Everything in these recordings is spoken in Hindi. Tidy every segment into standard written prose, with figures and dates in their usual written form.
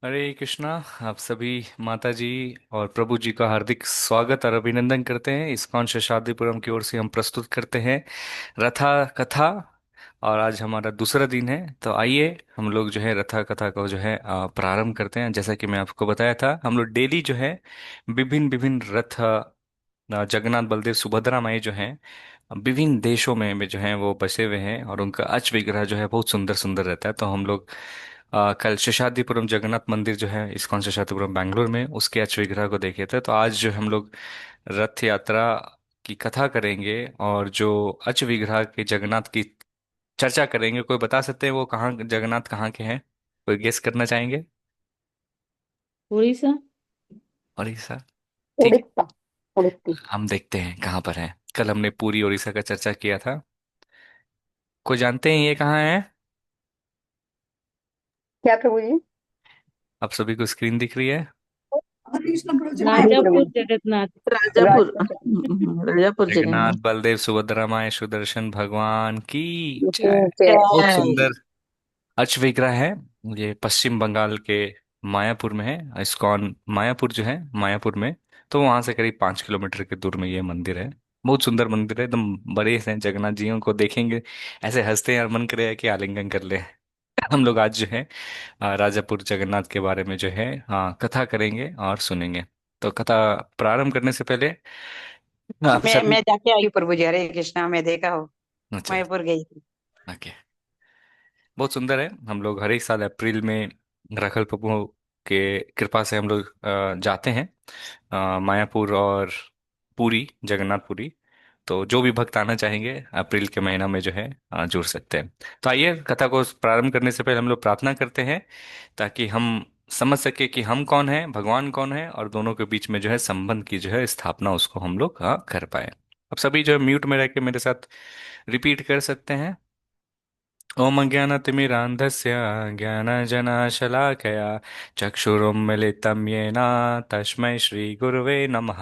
हरे कृष्णा। आप सभी माता जी और प्रभु जी का हार्दिक स्वागत और अभिनंदन करते हैं। इस्कॉन शेषाद्रिपुरम की ओर से हम प्रस्तुत करते हैं रथा कथा। और आज हमारा दूसरा दिन है, तो आइए हम लोग जो है रथा कथा को जो है प्रारंभ करते हैं। जैसा कि मैं आपको बताया था, हम लोग डेली जो है विभिन्न विभिन्न रथ जगन्नाथ बलदेव सुभद्रा माई जो हैं विभिन्न देशों में जो हैं वो बसे हुए हैं, और उनका अच विग्रह जो है बहुत सुंदर सुंदर रहता है। तो हम लोग कल शेषाद्रिपुरम जगन्नाथ मंदिर जो है इस्कॉन शेषाद्रिपुरम बैंगलोर में, उसके अच विग्रह को देखे थे। तो आज जो हम लोग रथ यात्रा की कथा करेंगे और जो अच विग्रह के जगन्नाथ की चर्चा करेंगे। कोई बता सकते हैं वो कहाँ, जगन्नाथ कहाँ के हैं? कोई गेस करना चाहेंगे? उड़ीसा। उड़ीसा। ठीक है, उड़ीसा। उड़ीसी। हम देखते हैं कहाँ पर है। कल हमने पूरी उड़ीसा का चर्चा किया था। कोई जानते हैं ये कहाँ है? क्या प्रभु जी? आप सभी को स्क्रीन दिख रही है? जी राजापुर प्रभु। जगन्नाथ। राज। राजापुर जगन्नाथ जगन्नाथ। बलदेव सुभद्रा माँ सुदर्शन भगवान की जय। जय। बहुत सुंदर अच विग्रह है। ये पश्चिम बंगाल के मायापुर में है। इस्कॉन मायापुर जो है, मायापुर में। तो वहां से करीब 5 किलोमीटर के दूर में ये मंदिर है। बहुत सुंदर मंदिर है, एकदम बड़े से जगन्नाथ जियों को देखेंगे ऐसे हंसते हैं और मन करे कि आलिंगन कर ले। हम लोग आज जो है राजापुर जगन्नाथ के बारे में जो है कथा करेंगे और सुनेंगे। तो कथा प्रारंभ करने से पहले आप मैं सभी। मैं जाके आई हूँ प्रभु जी, हरे कृष्णा, मैं देखा हूँ। अच्छा। मयपुर गई थी। ओके। बहुत सुंदर है। हम लोग हर एक साल अप्रैल में राखल प्रभु के कृपा से हम लोग जाते हैं मायापुर और पुरी, जगन्नाथपुरी। तो जो भी भक्त आना चाहेंगे अप्रैल के महीना में जो है जुड़ सकते हैं। तो आइए कथा को प्रारंभ करने से पहले हम लोग प्रार्थना करते हैं, ताकि हम समझ सके कि हम कौन हैं, भगवान कौन है, और दोनों के बीच में जो है संबंध की जो है स्थापना उसको हम लोग कर पाए। अब सभी जो है म्यूट में रह के मेरे साथ रिपीट कर सकते हैं। ओम अज्ञानतिमिरान्धस्य ज्ञानजनशलाकया चक्षुरुन्मीलितं येन तस्मै श्रीगुरवे नमः।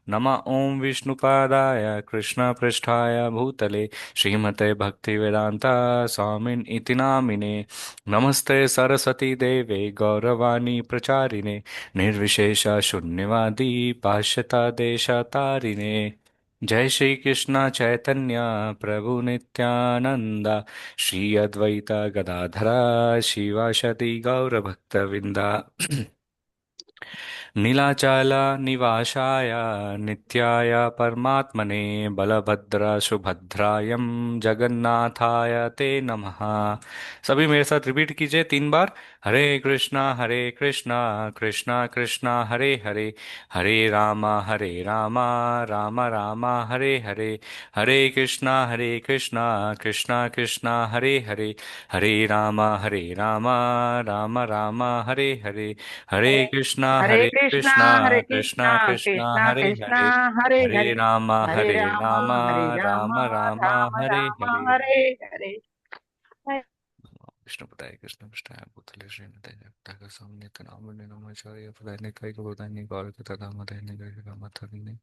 नमः ओम विष्णुपादाय कृष्णपृष्ठाय भूतले श्रीमते भक्तिवेदान्ता स्वामिन् इति नामिने। नमस्ते सरस्वती देवे गौरवाणी प्रचारिणे निर्विशेष शून्यवादी पाश्चात्य देशतारिणे। जय श्री कृष्ण चैतन्य प्रभु नित्यानंद श्री अद्वैत गदाधरा शिवाशति गौरभक्तविंदा। नीलाचल निवासाय नित्याय परमात्मने बलभद्र सुभद्रायं जगन्नाथाय ते नमः। सभी मेरे साथ रिपीट कीजिए 3 बार। हरे कृष्णा कृष्णा कृष्णा हरे हरे, हरे राम राम राम हरे हरे, हरे कृष्णा कृष्णा कृष्णा हरे हरे, हरे राम राम राम हरे हरे, हरे हरे कृष्णा कृष्णा हरे कृष्णा कृष्णा कृष्णा कृष्णा हरे कृष्णा हरे, हरे हरे हरे, हरे हरे राम राम हरे राम, राम राम राम हरे राम हरे। हरे हरे। विष्णु पदाय कृष्ण पृष्ठाय भूतले श्रीमते जगता स्वामी नाम नमः पदाय कई गोदाय गौर कथा धाम ने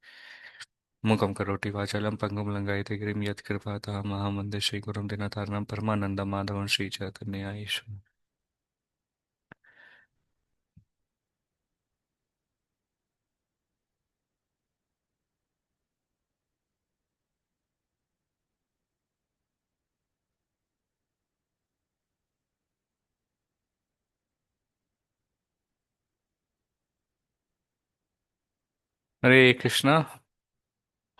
मुखम करोति वाचालम पंगुम लंगायते गिरिम यत् कृपातः महामंदे श्री गुरुम दिनतारणं परमानंद माधवं श्री चैतन्य ईश्वर। हरे कृष्णा।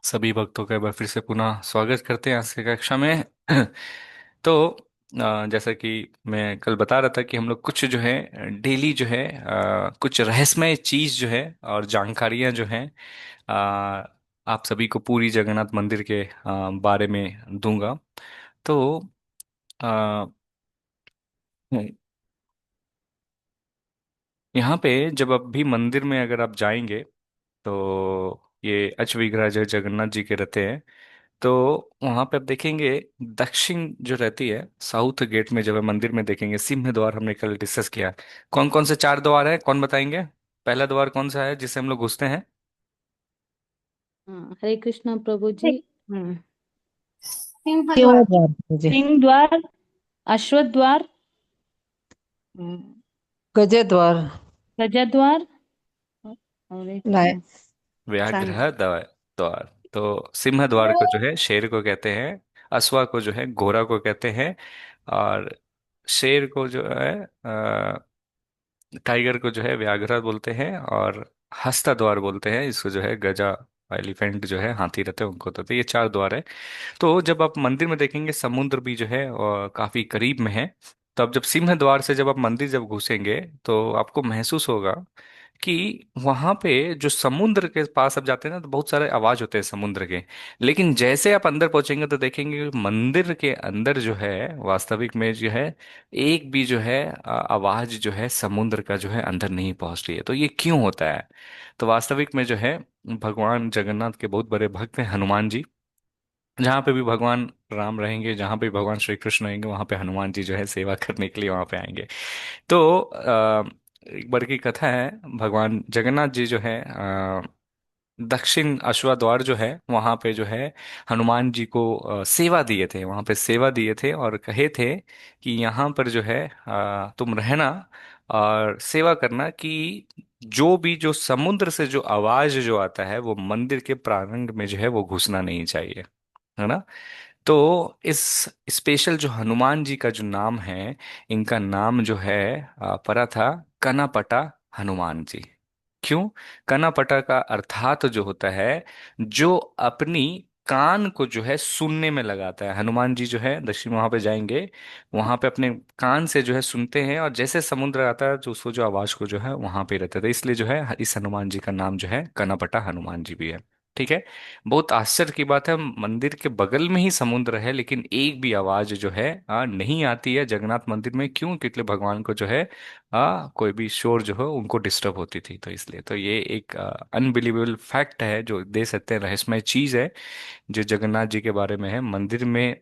सभी भक्तों का एक बार फिर से पुनः स्वागत करते हैं आज की कक्षा में। तो जैसा कि मैं कल बता रहा था कि हम लोग कुछ जो है डेली जो है कुछ रहस्यमय चीज जो है और जानकारियां जो हैं अ, आप सभी को पूरी जगन्नाथ मंदिर के बारे में दूंगा। तो अ, यहाँ पे जब आप भी मंदिर में अगर आप जाएंगे, तो ये अच विग्रह जो जगन्नाथ जी के रहते हैं, तो वहां पे आप देखेंगे दक्षिण जो रहती है, साउथ गेट में जब आप मंदिर में देखेंगे सिंह द्वार, हमने कल डिस्कस किया। कौन कौन से 4 द्वार है, कौन बताएंगे? पहला द्वार कौन सा है जिससे हम लोग घुसते हैं? हाँ, हरे कृष्णा प्रभु जी। हम्म। सिंह क्यों द्वार। द्वार जी? सिंह द्वार, अश्वद्वार, गजय द्वार। गजद्वार। और एक नहीं। क्या? शांति। व्याघ्र द्वार तो सिंह द्वार को जो है शेर को कहते हैं, अश्वा को जो है घोड़ा को कहते हैं, और शेर को जो है टाइगर को जो है व्याघ्र बोलते हैं, और हस्ता द्वार बोलते हैं इसको जो है गजा, एलिफेंट जो है हाथी रहते हैं उनको। तो ये चार द्वार है। तो जब आप मंदिर में देखेंगे समुद्र भी जो है काफी करीब में है। तो अब जब सिंह द्वार से जब आप मंदिर जब घुसेंगे तो आपको महसूस होगा कि वहां पे जो समुद्र के पास आप जाते हैं ना तो बहुत सारे आवाज होते हैं समुद्र के। लेकिन जैसे आप अंदर पहुंचेंगे तो देखेंगे कि मंदिर के अंदर जो है वास्तविक में जो है एक भी जो है आवाज जो है समुद्र का जो है अंदर नहीं पहुंच रही है। तो ये क्यों होता है? तो वास्तविक में जो है भगवान जगन्नाथ के बहुत बड़े भक्त हैं हनुमान जी। जहाँ पे भी भगवान राम रहेंगे, जहाँ पे भी भगवान श्री कृष्ण रहेंगे, वहाँ पे हनुमान जी जो है सेवा करने के लिए वहाँ पे आएंगे। तो एक बार की कथा है, भगवान जगन्नाथ जी जो है दक्षिण अश्वद्वार जो है वहाँ पे जो है हनुमान जी को सेवा दिए थे, वहाँ पे सेवा दिए थे और कहे थे कि यहाँ पर जो है तुम रहना और सेवा करना कि जो भी जो समुद्र से जो आवाज जो आता है वो मंदिर के प्रांगण में जो है वो घुसना नहीं चाहिए, है ना। तो इस स्पेशल जो हनुमान जी का जो नाम है, इनका नाम जो है पड़ा था कनापटा हनुमान जी। क्यों? कनापटा का अर्थात जो होता है जो अपनी कान को जो है सुनने में लगाता है। हनुमान जी जो है दक्षिण वहां पे जाएंगे, वहां पे अपने कान से जो है सुनते हैं और जैसे समुद्र आता है जो उसको जो आवाज को जो है वहां पे रहता था, इसलिए जो है इस हनुमान जी का नाम जो है कनापटा हनुमान जी भी है। ठीक है। बहुत आश्चर्य की बात है, मंदिर के बगल में ही समुद्र है लेकिन एक भी आवाज जो है नहीं आती है जगन्नाथ मंदिर में। क्यों? क्योंकि भगवान को जो है कोई भी शोर जो है उनको डिस्टर्ब होती थी, तो इसलिए। तो ये एक अनबिलीवेबल फैक्ट है जो दे सकते हैं, रहस्यमय चीज है जो जगन्नाथ जी के बारे में है। मंदिर में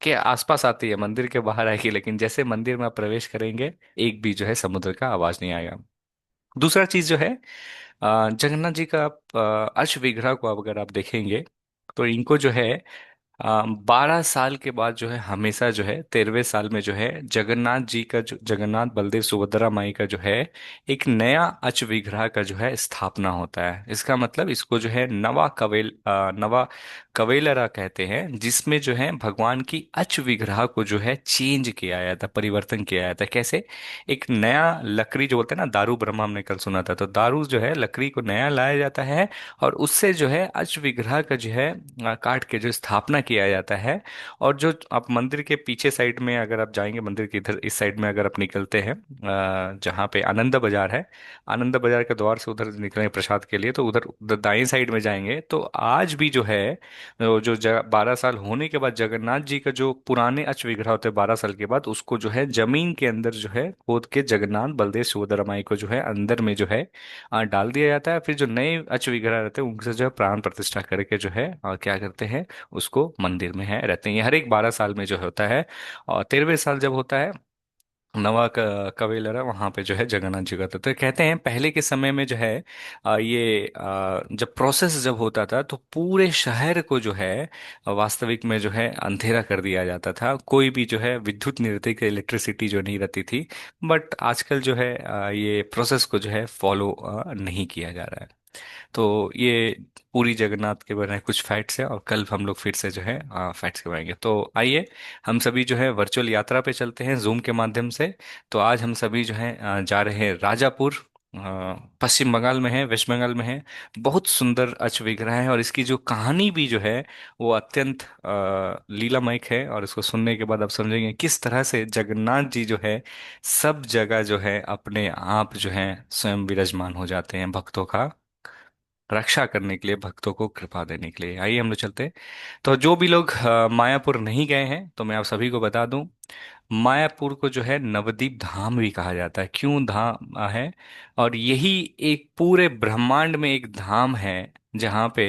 के आसपास आती है, मंदिर के बाहर आएगी, लेकिन जैसे मंदिर में आप प्रवेश करेंगे एक भी जो है समुद्र का आवाज नहीं आएगा। दूसरा चीज जो है जगन्नाथ जी का आप अश्व विग्रह को अगर आप देखेंगे तो इनको जो है 12 साल के बाद जो है हमेशा जो है 13वें साल में जो है जगन्नाथ जी का जो जगन्नाथ बलदेव सुभद्रा माई का जो है एक नया अच विग्रह का जो है स्थापना होता है। इसका मतलब इसको जो है नवा कवेलरा कहते हैं, जिसमें जो है भगवान की अच विग्रह को जो है चेंज किया गया था, परिवर्तन किया गया था। कैसे? एक नया लकड़ी जो बोलते हैं ना, दारू ब्रह्मा हमने कल सुना था, तो दारू जो है लकड़ी को नया लाया जाता है और उससे जो है अच विग्रह का जो है काट के जो स्थापना किया जाता है। और जो आप मंदिर के पीछे साइड में अगर आप जाएंगे, मंदिर के इधर इस साइड में अगर आप निकलते हैं जहाँ पे आनंद बाजार है, आनंद बाजार के द्वार से उधर निकलेंगे प्रसाद के लिए, तो उधर उधर दाएं साइड में जाएंगे तो आज भी जो है वो जो 12 साल होने के बाद जगन्नाथ जी का जो पुराने अच विग्रह होते हैं 12 साल के बाद उसको जो है जमीन के अंदर जो है खोद के जगन्नाथ बलदेव सुभद्रा माई को जो है अंदर में जो है डाल दिया जाता है। फिर जो नए अच विग्रह रहते हैं उनसे जो है प्राण प्रतिष्ठा करके जो है क्या करते हैं उसको मंदिर में है रहते हैं। ये हर एक 12 साल में जो होता है। और 13वें साल जब होता है नवा कवेलरा, वहां पे जो है जगन्नाथ जी का तो कहते हैं पहले के समय में जो है जब प्रोसेस जब होता था तो पूरे शहर को जो है वास्तविक में जो है अंधेरा कर दिया जाता था। कोई भी जो है विद्युत नहीं रहती, इलेक्ट्रिसिटी जो नहीं रहती थी। बट आजकल जो है ये प्रोसेस को जो है फॉलो नहीं किया जा रहा है। तो ये पूरी जगन्नाथ के बारे में कुछ फैक्ट्स हैं और कल हम लोग फिर से जो है फैक्ट्स के बारेंगे। तो आइए हम सभी जो है वर्चुअल यात्रा पे चलते हैं जूम के माध्यम से। तो आज हम सभी जो है जा रहे हैं राजापुर, पश्चिम बंगाल में है, वेस्ट बंगाल में है। बहुत सुंदर अच विग्रह है और इसकी जो कहानी भी जो है वो अत्यंत लीलामयक है, और इसको सुनने के बाद आप समझेंगे किस तरह से जगन्नाथ जी जो है सब जगह जो है अपने आप जो है स्वयं विराजमान हो जाते हैं भक्तों का रक्षा करने के लिए, भक्तों को कृपा देने के लिए। आइए हम लोग चलते हैं। तो जो भी लोग मायापुर नहीं गए हैं तो मैं आप सभी को बता दूं, मायापुर को जो है नवदीप धाम भी कहा जाता है। क्यों धाम है? और यही एक पूरे ब्रह्मांड में एक धाम है जहाँ पे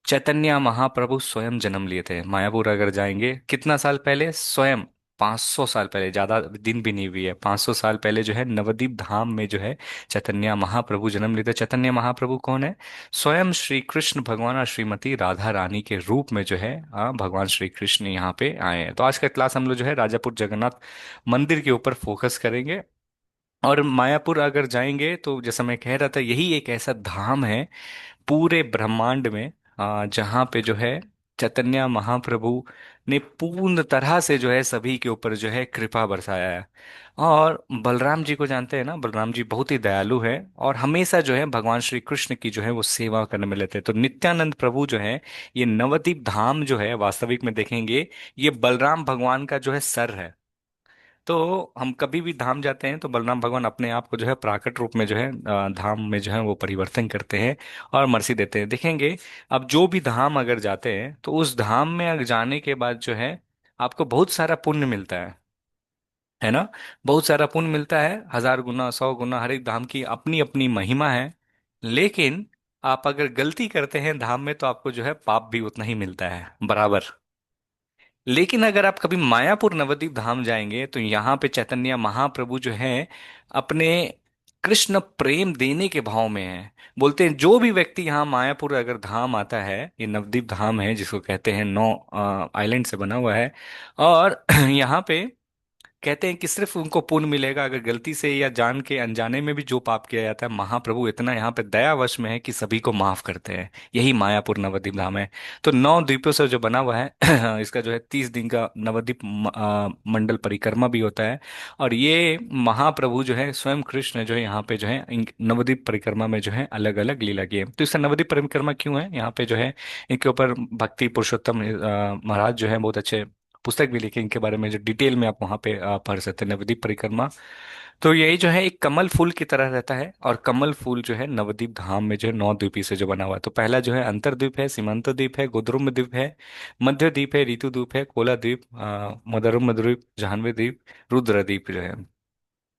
चैतन्य महाप्रभु स्वयं जन्म लिए थे। मायापुर अगर जाएंगे कितना साल पहले, स्वयं 500 साल पहले, ज्यादा दिन भी नहीं हुई है, 500 साल पहले जो है नवदीप धाम में जो है चैतन्य महाप्रभु जन्म लिए थे। चैतन्य महाप्रभु कौन है? स्वयं श्री कृष्ण भगवान और श्रीमती राधा रानी के रूप में जो है भगवान श्री कृष्ण यहाँ पे आए हैं। तो आज का क्लास हम लोग जो है राजापुर जगन्नाथ मंदिर के ऊपर फोकस करेंगे। और मायापुर अगर जाएंगे तो जैसा मैं कह रहा था, यही एक ऐसा धाम है पूरे ब्रह्मांड में जहाँ पे जो है चैतन्य महाप्रभु ने पूर्ण तरह से जो है सभी के ऊपर जो है कृपा बरसाया है। और बलराम जी को जानते हैं ना, बलराम जी बहुत ही दयालु है और हमेशा जो है भगवान श्री कृष्ण की जो है वो सेवा करने में लेते हैं। तो नित्यानंद प्रभु जो है, ये नवद्वीप धाम जो है वास्तविक में देखेंगे, ये बलराम भगवान का जो है सर है। तो हम कभी भी धाम जाते हैं तो बलराम भगवान अपने आप को जो है प्राकट रूप में जो है धाम में जो है वो परिवर्तन करते हैं और मर्सी देते हैं। देखेंगे अब जो भी धाम अगर जाते हैं तो उस धाम में अगर जाने के बाद जो है आपको बहुत सारा पुण्य मिलता है ना। बहुत सारा पुण्य मिलता है, 1000 गुना 100 गुना, हर एक धाम की अपनी अपनी महिमा है। लेकिन आप अगर गलती करते हैं धाम में तो आपको जो है पाप भी उतना ही मिलता है बराबर। लेकिन अगर आप कभी मायापुर नवद्वीप धाम जाएंगे तो यहाँ पे चैतन्य महाप्रभु जो है अपने कृष्ण प्रेम देने के भाव में है। बोलते हैं जो भी व्यक्ति यहाँ मायापुर अगर धाम आता है, ये नवद्वीप धाम है जिसको कहते हैं 9 आइलैंड से बना हुआ है। और यहाँ पे कहते हैं कि सिर्फ उनको पुण्य मिलेगा अगर गलती से या जान के अनजाने में भी जो पाप किया जाता है, महाप्रभु इतना यहाँ पे दयावश में है कि सभी को माफ करते हैं। यही मायापुर नवद्वीप धाम है। तो 9 द्वीपों से जो बना हुआ है इसका जो है 30 दिन का नवद्वीप मंडल परिक्रमा भी होता है। और ये महाप्रभु जो है स्वयं कृष्ण जो है यहाँ पे जो है नवद्वीप परिक्रमा में जो है अलग अलग लीला की है। तो इसका नवद्वीप परिक्रमा क्यों है, यहाँ पे जो है इनके ऊपर भक्ति पुरुषोत्तम महाराज जो है बहुत अच्छे पुस्तक भी लिखी इनके बारे में, जो डिटेल में आप वहाँ पे पढ़ सकते हैं, नवद्वीप परिक्रमा। तो यही जो है एक कमल फूल की तरह रहता है, और कमल फूल जो है नवद्वीप धाम में जो है 9 द्वीपी से जो बना हुआ है। तो पहला जो है अंतरद्वीप है, सीमांत द्वीप है, गुदरुम द्वीप है, मध्य द्वीप है, ऋतु द्वीप है, कोला द्वीप, मदरुम द्वीप, जाह्नवी द्वीप, रुद्र द्वीप जो है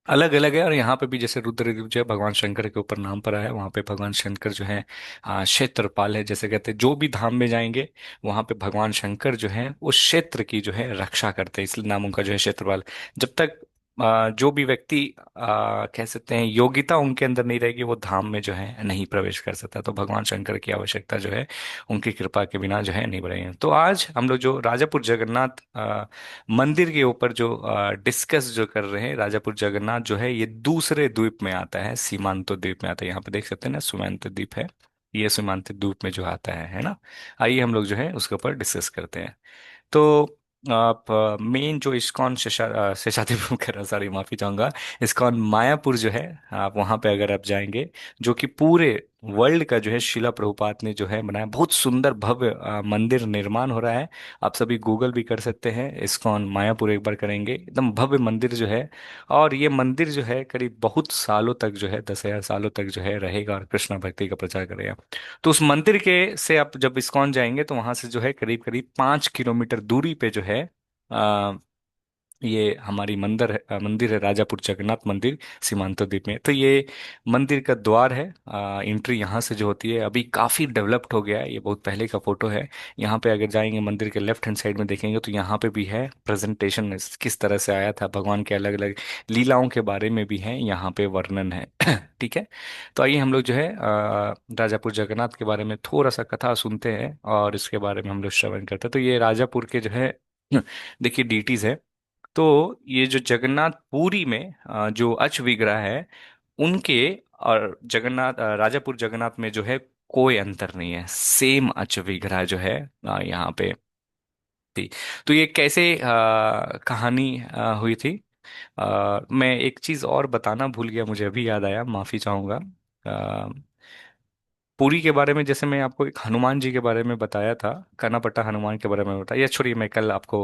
अलग अलग है। और यहाँ पे भी जैसे रुद्रदीप जो है भगवान शंकर के ऊपर नाम पड़ा है, वहाँ पे भगवान शंकर जो है क्षेत्रपाल है। जैसे कहते हैं जो भी धाम में जाएंगे वहाँ पे भगवान शंकर जो है उस क्षेत्र की जो है रक्षा करते हैं, इसलिए नाम उनका जो है क्षेत्रपाल। जब तक जो भी व्यक्ति कह सकते हैं योग्यता उनके अंदर नहीं रहेगी, वो धाम में जो है नहीं प्रवेश कर सकता। तो भगवान शंकर की आवश्यकता जो है उनकी कृपा के बिना जो है नहीं बढ़ेगी। तो आज हम लोग जो राजापुर जगन्नाथ मंदिर के ऊपर जो डिस्कस जो कर रहे हैं, राजापुर जगन्नाथ जो है ये दूसरे द्वीप में आता है, सीमांत द्वीप में आता है। यहाँ पे देख सकते हैं ना, सीमांत द्वीप है, ये सीमांत द्वीप में जो आता है ना। आइए हम लोग जो है उसके ऊपर डिस्कस करते हैं। तो आप मेन जो इस्कॉन शेषाद्रिपुरम कह रहा, सॉरी माफी चाहूंगा, इस्कॉन मायापुर जो है, आप वहां पे अगर आप जाएंगे, जो कि पूरे वर्ल्ड का जो है शिला प्रभुपाद ने जो है बनाया, बहुत सुंदर भव्य मंदिर निर्माण हो रहा है। आप सभी गूगल भी कर सकते हैं, इस्कॉन मायापुर एक बार करेंगे, एकदम भव्य मंदिर जो है। और ये मंदिर जो है करीब बहुत सालों तक जो है 10,000 सालों तक जो है रहेगा और कृष्ण भक्ति का प्रचार करेगा। तो उस मंदिर के से आप जब इस्कॉन जाएंगे तो वहां से जो है करीब करीब 5 किलोमीटर दूरी पे जो है ये हमारी मंदिर है राजापुर जगन्नाथ मंदिर, सीमांत द्वीप में। तो ये मंदिर का द्वार है, एंट्री यहाँ से जो होती है। अभी काफ़ी डेवलप्ड हो गया है, ये बहुत पहले का फोटो है। यहाँ पे अगर जाएंगे मंदिर के लेफ्ट हैंड साइड में देखेंगे तो यहाँ पे भी है प्रेजेंटेशन किस तरह से आया था, भगवान के अलग अलग लीलाओं के बारे में भी है यहाँ पे वर्णन है ठीक है। तो आइए हम लोग जो है राजापुर जगन्नाथ के बारे में थोड़ा सा कथा सुनते हैं और इसके बारे में हम लोग श्रवण करते हैं। तो ये राजापुर के जो है देखिए डीटीज है। तो ये जो जगन्नाथ पुरी में जो अच विग्रह है उनके और जगन्नाथ राजापुर जगन्नाथ में जो है कोई अंतर नहीं है, सेम अच विग्रह जो है यहाँ पे थी। तो ये कैसे कहानी हुई थी, मैं एक चीज और बताना भूल गया, मुझे अभी याद आया, माफी चाहूंगा। पुरी के बारे में जैसे मैं आपको एक हनुमान जी के बारे में बताया था, कनापट्टा हनुमान के बारे में बताया, या छोड़िए मैं कल आपको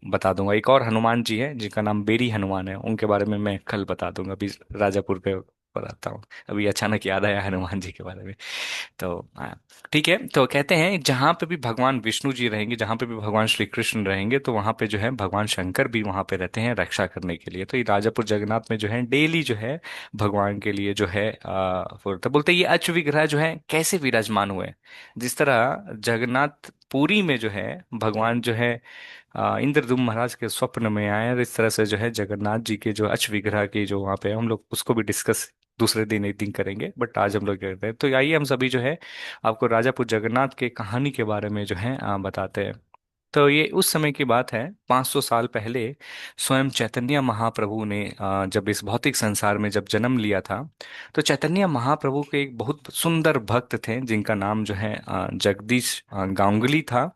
बता दूंगा। एक और हनुमान जी हैं जिनका नाम बेरी हनुमान है, उनके बारे में मैं कल बता दूंगा। अभी राजापुर पे बताता हूँ, अभी अचानक याद आया हनुमान जी के बारे में। तो हाँ, ठीक है। तो कहते हैं जहाँ पे भी भगवान विष्णु जी रहेंगे, जहाँ पे भी भगवान श्री कृष्ण रहेंगे, तो वहाँ पे जो है भगवान शंकर भी वहाँ पे रहते हैं रक्षा करने के लिए। तो ये राजापुर जगन्नाथ में जो है डेली जो है भगवान के लिए जो है तो बोलते हैं ये अच विग्रह जो है कैसे विराजमान हुए। जिस तरह जगन्नाथ पुरी में जो है भगवान जो है इंद्रदुम्न महाराज के स्वप्न में आए, और इस तरह से जो है जगन्नाथ जी के जो अच विग्रह की जो वहाँ पे है, हम लोग उसको भी डिस्कस दूसरे दिन एक दिन करेंगे, बट आज हम लोग करते हैं। तो आइए हम सभी जो है आपको राजापुर जगन्नाथ के कहानी के बारे में जो है बताते हैं। तो ये उस समय की बात है, 500 साल पहले स्वयं चैतन्य महाप्रभु ने जब इस भौतिक संसार में जब जन्म लिया था, तो चैतन्य महाप्रभु के एक बहुत सुंदर भक्त थे जिनका नाम जो है जगदीश गांगुली था।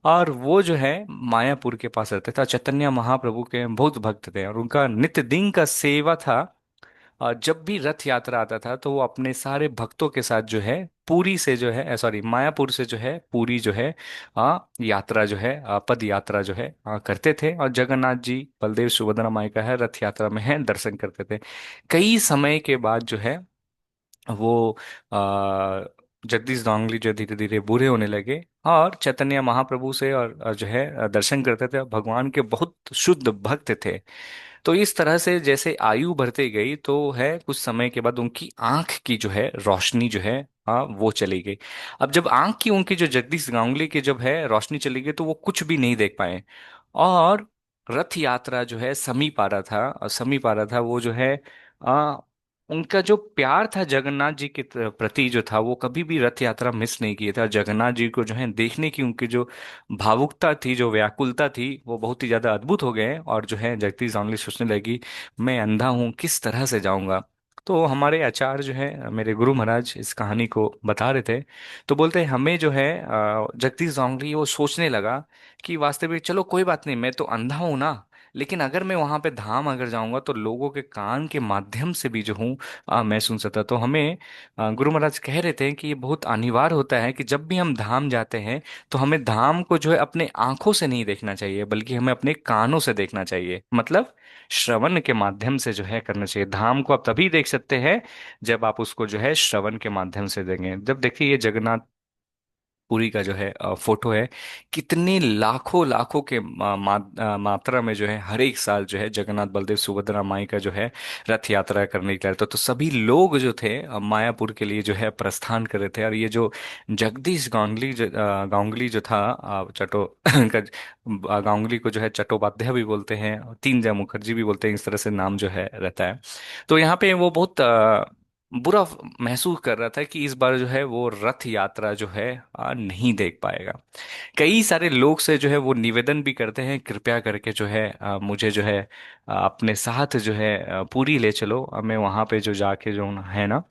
और वो जो है मायापुर के पास रहते थे। चैतन्य महाप्रभु के बहुत भक्त थे और उनका नित्य दिन का सेवा था। और जब भी रथ यात्रा आता था तो वो अपने सारे भक्तों के साथ जो है पुरी से जो है सॉरी मायापुर से जो है पूरी जो है यात्रा जो है पद यात्रा जो है करते थे। और जगन्नाथ जी बलदेव सुभद्रा माई का है रथ यात्रा में है दर्शन करते थे। कई समय के बाद जो है वो आ, जगदीश गांगुली जो धीरे धीरे बूढ़े होने लगे और चैतन्य महाप्रभु से और जो है दर्शन करते थे। भगवान के बहुत शुद्ध भक्त थे। तो इस तरह से जैसे आयु बढ़ती गई तो है कुछ समय के बाद उनकी आंख की जो है रोशनी जो है वो चली गई। अब जब आंख की उनकी जो जगदीश गांगुली की जब है रोशनी चली गई तो वो कुछ भी नहीं देख पाए। और रथ यात्रा जो है समीप आ रहा था और समीप आ रहा था वो जो है आ, उनका जो प्यार था जगन्नाथ जी के प्रति जो था वो कभी भी रथ यात्रा मिस नहीं किए थे। और जगन्नाथ जी को जो है देखने की उनकी जो भावुकता थी जो व्याकुलता थी वो बहुत ही ज्यादा अद्भुत हो गए। और जो है जगदीश गांगुली सोचने लगी मैं अंधा हूँ किस तरह से जाऊंगा। तो हमारे आचार्य जो है मेरे गुरु महाराज इस कहानी को बता रहे थे। तो बोलते हैं हमें जो है जगदीश गांगुली वो सोचने लगा कि वास्तविक चलो कोई बात नहीं मैं तो अंधा हूं ना, लेकिन अगर मैं वहां पे धाम अगर जाऊंगा तो लोगों के कान के माध्यम से भी जो हूँ मैं सुन सकता। तो हमें गुरु महाराज कह रहे थे कि ये बहुत अनिवार्य होता है कि जब भी हम धाम जाते हैं तो हमें धाम को जो है अपने आंखों से नहीं देखना चाहिए बल्कि हमें अपने कानों से देखना चाहिए। मतलब श्रवण के माध्यम से जो है करना चाहिए। धाम को आप तभी देख सकते हैं जब आप उसको जो है श्रवण के माध्यम से देंगे। जब देखिए ये जगन्नाथ पुरी का जो है फोटो है, कितने लाखों लाखों के मात्रा में जो है हर एक साल जो है जगन्नाथ बलदेव सुभद्रा माई का जो है रथ यात्रा करने के लिए तो सभी लोग जो थे मायापुर के लिए जो है प्रस्थान कर रहे थे। और ये जो जगदीश गांगुली जो था चटो गांगुली को जो है चट्टोपाध्याय भी बोलते हैं और तीन मुखर्जी भी बोलते हैं, इस तरह से नाम जो है रहता है। तो यहाँ पे वो बहुत बुरा महसूस कर रहा था कि इस बार जो है वो रथ यात्रा जो है नहीं देख पाएगा। कई सारे लोग से जो है वो निवेदन भी करते हैं कृपया करके जो है मुझे जो है अपने साथ जो है पूरी ले चलो। मैं वहां पे जो जाके जो है ना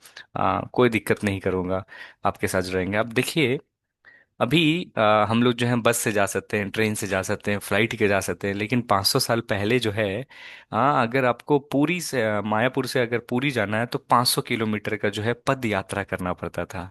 कोई दिक्कत नहीं करूंगा, आपके साथ रहेंगे। अब देखिए अभी हम लोग जो है बस से जा सकते हैं, ट्रेन से जा सकते हैं, फ्लाइट के जा सकते हैं, लेकिन 500 साल पहले जो है अगर आपको पूरी से मायापुर से अगर पूरी जाना है तो 500 किलोमीटर का जो है पद यात्रा करना पड़ता था।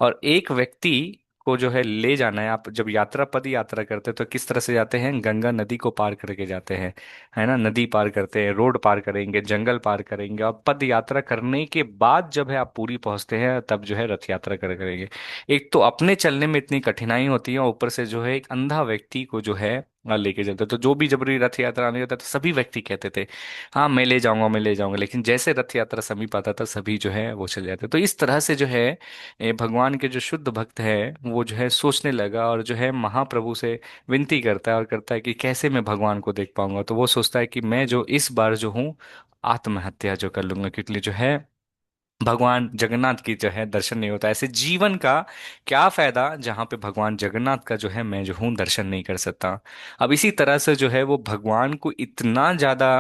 और एक व्यक्ति को जो है ले जाना है। आप जब यात्रा पद यात्रा करते हैं तो किस तरह से जाते हैं, गंगा नदी को पार करके जाते हैं, है ना। नदी पार करते हैं, रोड पार करेंगे, जंगल पार करेंगे और पद यात्रा करने के बाद जब है आप पूरी पहुंचते हैं तब जो है रथ यात्रा करेंगे। एक तो अपने चलने में इतनी कठिनाई होती है और ऊपर से जो है एक अंधा व्यक्ति को जो है लेके चलते। तो जो भी जबरी रथ यात्रा आने जाता तो सभी व्यक्ति कहते थे हाँ मैं ले जाऊंगा मैं ले जाऊंगा, लेकिन जैसे रथ यात्रा समीप आता था सभी जो है वो चले जाते। तो इस तरह से जो है भगवान के जो शुद्ध भक्त है वो जो है सोचने लगा और जो है महाप्रभु से विनती करता है और करता है कि कैसे मैं भगवान को देख पाऊंगा। तो वो सोचता है कि मैं जो इस बार जो हूँ आत्महत्या जो कर लूंगा, क्योंकि जो है भगवान जगन्नाथ की जो है दर्शन नहीं होता। ऐसे जीवन का क्या फायदा जहां पे भगवान जगन्नाथ का जो है मैं जो हूं दर्शन नहीं कर सकता। अब इसी तरह से जो है वो भगवान को इतना ज्यादा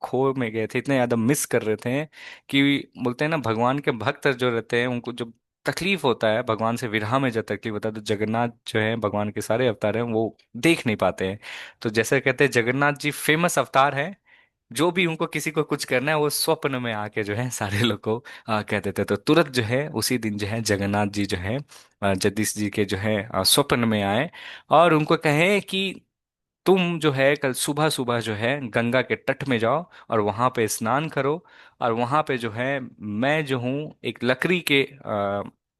खो में गए थे, इतने ज्यादा मिस कर रहे थे कि बोलते हैं ना भगवान के भक्त जो रहते हैं उनको जब तकलीफ होता है भगवान से विरह में जब तकलीफ होता है तो जगन्नाथ जो है भगवान के सारे अवतार हैं वो देख नहीं पाते हैं। तो जैसे कहते हैं जगन्नाथ जी फेमस अवतार है, जो भी उनको किसी को कुछ करना है वो स्वप्न में आके जो है सारे लोग को कह देते। तो तुरंत जो है उसी दिन जो है जगन्नाथ जी जो है जगदीश जी के जो है स्वप्न में आए और उनको कहे कि तुम जो है कल सुबह सुबह जो है गंगा के तट में जाओ और वहां पे स्नान करो। और वहां पे जो है मैं जो हूँ एक लकड़ी के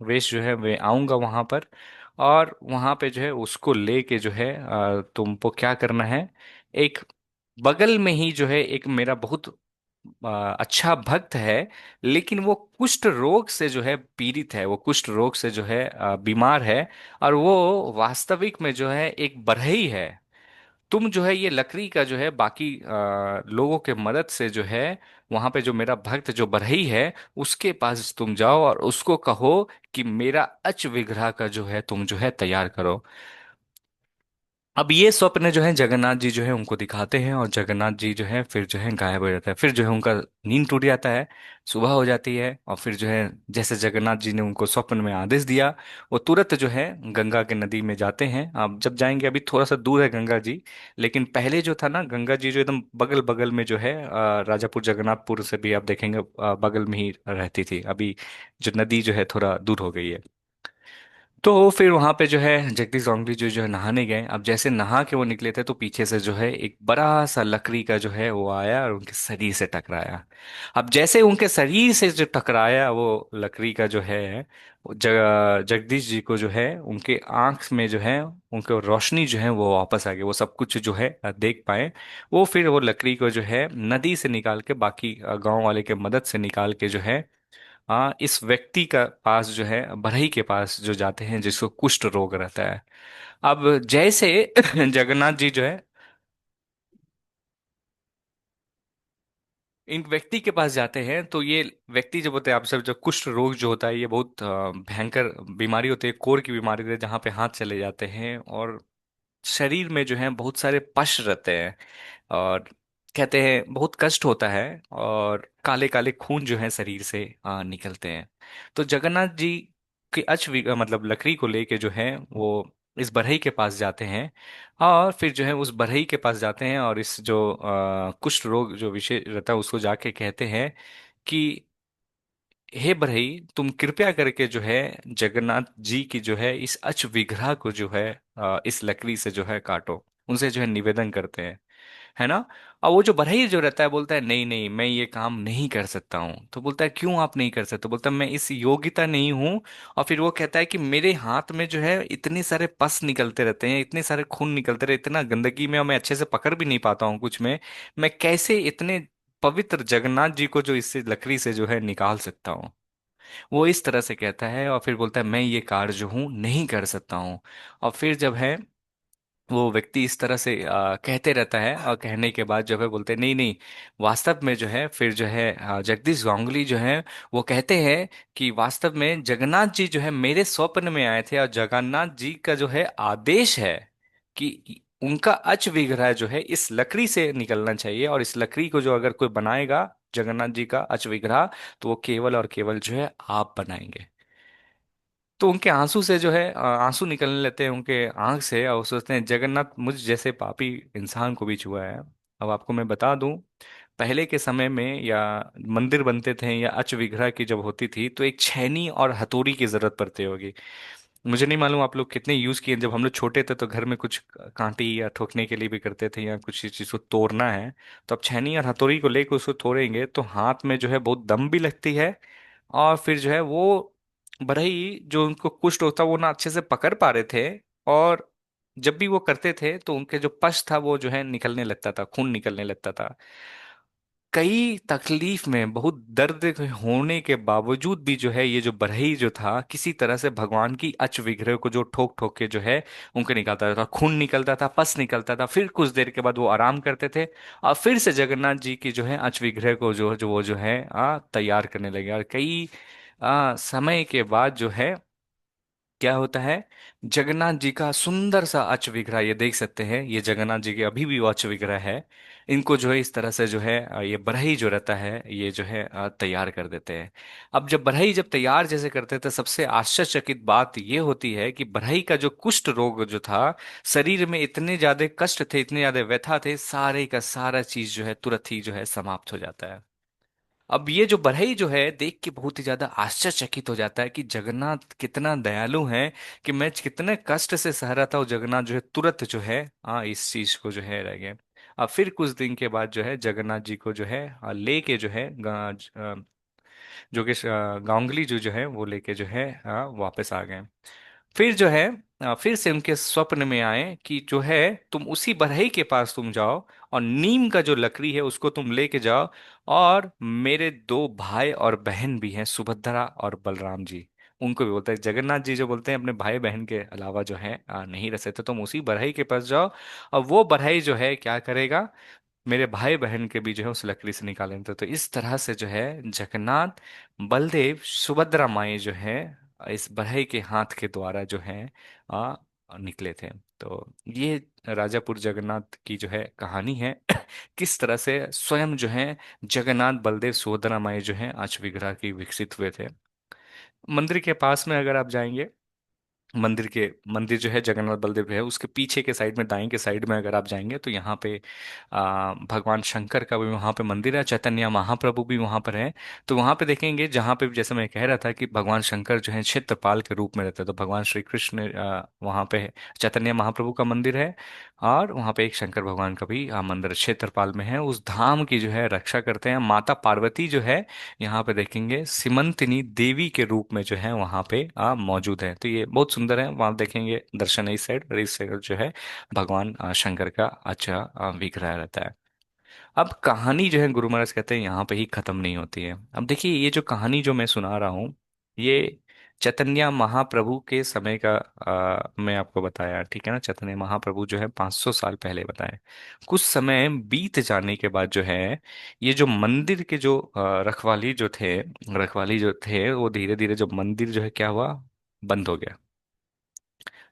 वेश जो है मैं आऊंगा वहां पर। और वहां पे जो है उसको लेके जो है तुमको क्या करना है, एक बगल में ही जो है एक मेरा बहुत अच्छा भक्त है, लेकिन वो कुष्ठ रोग से जो है पीड़ित है, वो कुष्ठ रोग से जो है बीमार है। और वो वास्तविक में जो है एक बरहई है। तुम जो है ये लकड़ी का जो है बाकी लोगों के मदद से जो है वहां पे जो मेरा भक्त जो बरहई है उसके पास तुम जाओ और उसको कहो कि मेरा अच विग्रह का जो है तुम जो है तैयार करो। अब ये स्वप्न जो है जगन्नाथ जी जो है उनको दिखाते हैं, और जगन्नाथ जी जो है फिर जो है गायब हो जाता है। फिर जो है उनका नींद टूट जाता है, सुबह हो जाती है, और फिर जो है जैसे जगन्नाथ जी ने उनको स्वप्न में आदेश दिया, वो तुरंत जो है गंगा के नदी में जाते हैं। अब जब जाएंगे, अभी थोड़ा सा दूर है गंगा जी, लेकिन पहले जो था ना, गंगा जी जो एकदम बगल बगल में जो है राजापुर जगन्नाथपुर से भी आप देखेंगे बगल में ही रहती थी। अभी जो नदी जो है थोड़ा दूर हो गई है। तो फिर वहां पे जो है जगदीश जोंगली जो है नहाने गए। अब जैसे नहा के वो निकले थे, तो पीछे से जो है एक बड़ा सा लकड़ी का जो है वो आया और उनके शरीर से टकराया। अब जैसे उनके शरीर से जो टकराया वो लकड़ी का जो है, जगदीश जी को जो है उनके आंख में जो है उनके रोशनी जो है वो वापस आ गई, वो सब कुछ जो है देख पाए। वो फिर वो लकड़ी को जो है नदी से निकाल के, बाकी गांव वाले के मदद से निकाल के जो है इस व्यक्ति का पास जो है, बढ़ई के पास जो जाते हैं जिसको कुष्ठ रोग रहता है। अब जैसे जगन्नाथ जी जो है इन व्यक्ति के पास जाते हैं, तो ये व्यक्ति जब होते हैं, आप सब, जो कुष्ठ रोग जो होता है ये बहुत भयंकर बीमारी होती है, कोढ़ की बीमारी होती है, जहाँ पे हाथ चले जाते हैं और शरीर में जो है बहुत सारे पश रहते हैं, और कहते हैं बहुत कष्ट होता है, और काले काले खून जो है शरीर से निकलते हैं। तो जगन्नाथ जी के मतलब लकड़ी को लेके जो है वो इस बढ़ई के पास जाते हैं, और फिर जो है उस बढ़ई के पास जाते हैं, और इस जो कुष्ठ रोग जो विषय रहता है उसको जाके कहते हैं कि हे बढ़ई, तुम कृपया करके जो है जगन्नाथ जी की जो है इस अच विग्रह को जो है इस लकड़ी से जो है काटो। उनसे जो है निवेदन करते हैं, है ना। और वो जो बढ़ई जो रहता है बोलता है नहीं नहीं, मैं ये काम नहीं कर सकता हूँ। तो बोलता है क्यों आप नहीं कर सकते? बोलता है मैं इस योग्यता नहीं हूँ। और फिर वो कहता है कि मेरे हाथ में जो है इतने सारे पस निकलते रहते हैं, इतने सारे खून निकलते रहे, इतना गंदगी में, और मैं अच्छे से पकड़ भी नहीं पाता हूँ कुछ में। मैं कैसे इतने पवित्र जगन्नाथ जी को जो इससे लकड़ी से जो है निकाल सकता हूँ? वो इस तरह से कहता है, और फिर बोलता है मैं ये कार्य जो हूँ नहीं कर सकता हूँ। और फिर जब है वो व्यक्ति इस तरह से कहते रहता है, और कहने के बाद जो है बोलते हैं नहीं नहीं, वास्तव में जो है फिर जो है जगदीश गांगुली जो है वो कहते हैं कि वास्तव में जगन्नाथ जी जो है मेरे स्वप्न में आए थे, और जगन्नाथ जी का जो है आदेश है कि उनका अच विग्रह जो है इस लकड़ी से निकलना चाहिए, और इस लकड़ी को जो अगर कोई बनाएगा जगन्नाथ जी का अच विग्रह, तो वो केवल और केवल जो है आप बनाएंगे। तो उनके आंसू से जो है आंसू निकलने लगते हैं उनके आंख से, और वो सोचते हैं जगन्नाथ मुझ जैसे पापी इंसान को भी छुआ है। अब आपको मैं बता दूं, पहले के समय में या मंदिर बनते थे या अच विग्रह की जब होती थी, तो एक छेनी और हथौड़ी की जरूरत पड़ती होगी। मुझे नहीं मालूम आप लोग कितने यूज किए। जब हम लोग छोटे थे तो घर में कुछ कांटी या ठोकने के लिए भी करते थे, या कुछ चीज को तोड़ना है, तो अब छेनी और हथौड़ी को लेकर उसको तोड़ेंगे तो हाथ में जो है बहुत दम भी लगती है, और फिर जो है वो बढ़ई जो उनको कुष्ठ होता वो ना अच्छे से पकड़ पा रहे थे, और जब भी वो करते थे तो उनके जो पश था वो जो है निकलने लगता था, खून निकलने लगता था। कई तकलीफ में बहुत दर्द होने के बावजूद भी जो है ये जो बढ़ई जो था किसी तरह से भगवान की अच विग्रह को जो ठोक ठोक के जो है उनके निकलता था, खून निकलता था, पस निकलता था। फिर कुछ देर के बाद वो आराम करते थे, और फिर से जगन्नाथ जी की जो है अच विग्रह को जो वो जो है तैयार करने लगे। और कई समय के बाद जो है क्या होता है, जगन्नाथ जी का सुंदर सा अच विग्रह ये देख सकते हैं, ये जगन्नाथ जी के अभी भी वो अच विग्रह है। इनको जो है इस तरह से जो है ये बढ़ई जो रहता है ये जो है तैयार कर देते हैं। अब जब बढ़ई जब तैयार जैसे करते थे, सबसे आश्चर्यचकित बात ये होती है कि बढ़ई का जो कुष्ठ रोग जो था, शरीर में इतने ज्यादा कष्ट थे, इतने ज्यादा व्यथा थे, सारे का सारा चीज जो है तुरंत ही जो है समाप्त हो जाता है। अब ये जो बढ़ई जो है देख के बहुत ही ज्यादा आश्चर्यचकित हो जाता है कि जगन्नाथ कितना दयालु है, कि मैं कितने कष्ट से सह रहा था, और जगन्नाथ जो है तुरंत जो है इस चीज को जो है रह गए। अब फिर कुछ दिन के बाद जो है जगन्नाथ जी को जो है लेके जो है जो कि गांगुली जो है वो लेके जो है वापस आ गए। फिर जो है फिर से उनके स्वप्न में आए कि जो है तुम उसी बढ़ई के पास तुम जाओ, और नीम का जो लकड़ी है उसको तुम लेके जाओ, और मेरे दो भाई और बहन भी हैं, सुभद्रा और बलराम जी। उनको भी बोलते हैं जगन्नाथ जी जो बोलते हैं अपने भाई बहन के अलावा जो है नहीं रह सकते, तुम उसी बढ़ई के पास जाओ, और वो बढ़ई जो है क्या करेगा, मेरे भाई बहन के भी जो है उस लकड़ी से निकालेंगे। तो इस तरह से जो है जगन्नाथ, बलदेव, सुभद्रा माई जो है इस बढ़ई के हाथ के द्वारा जो है आ, निकले थे। तो ये राजापुर जगन्नाथ की जो है कहानी है किस तरह से स्वयं जो है जगन्नाथ बलदेव सुभद्रा माई जो है अश्व विग्रह की विकसित हुए थे। मंदिर के पास में अगर आप जाएंगे, मंदिर जो है जगन्नाथ बलदेव है उसके पीछे के साइड में, दाएं के साइड में अगर आप जाएंगे तो यहाँ पे भगवान शंकर का भी वहाँ पे मंदिर है, चैतन्य महाप्रभु भी वहाँ पर है। तो वहाँ पे देखेंगे, जहाँ पे जैसे मैं कह रहा था कि भगवान शंकर जो है क्षेत्रपाल के रूप में रहते हैं, तो भगवान श्री कृष्ण वहाँ पे चैतन्य महाप्रभु का मंदिर है। और वहाँ पे एक शंकर भगवान का भी मंदिर क्षेत्रपाल में है। उस धाम की जो है रक्षा करते हैं माता पार्वती जो है, यहाँ पे देखेंगे सिमंतिनी देवी के रूप में जो है वहाँ पे मौजूद है। तो ये बहुत सुंदर है। वहाँ देखेंगे दर्शन इस साइड, और इस साइड जो है भगवान शंकर का अच्छा विग्रह रहता है। अब कहानी जो है गुरु महाराज कहते हैं यहाँ पे ही खत्म नहीं होती है। अब देखिए, ये जो कहानी जो मैं सुना रहा हूँ, ये चैतन्य महाप्रभु के समय का मैं आपको बताया, ठीक है ना। चैतन्य महाप्रभु जो है 500 साल पहले बताए। कुछ समय बीत जाने के बाद जो है, ये जो मंदिर के जो रखवाली जो थे, वो धीरे धीरे जो मंदिर जो है क्या हुआ, बंद हो गया,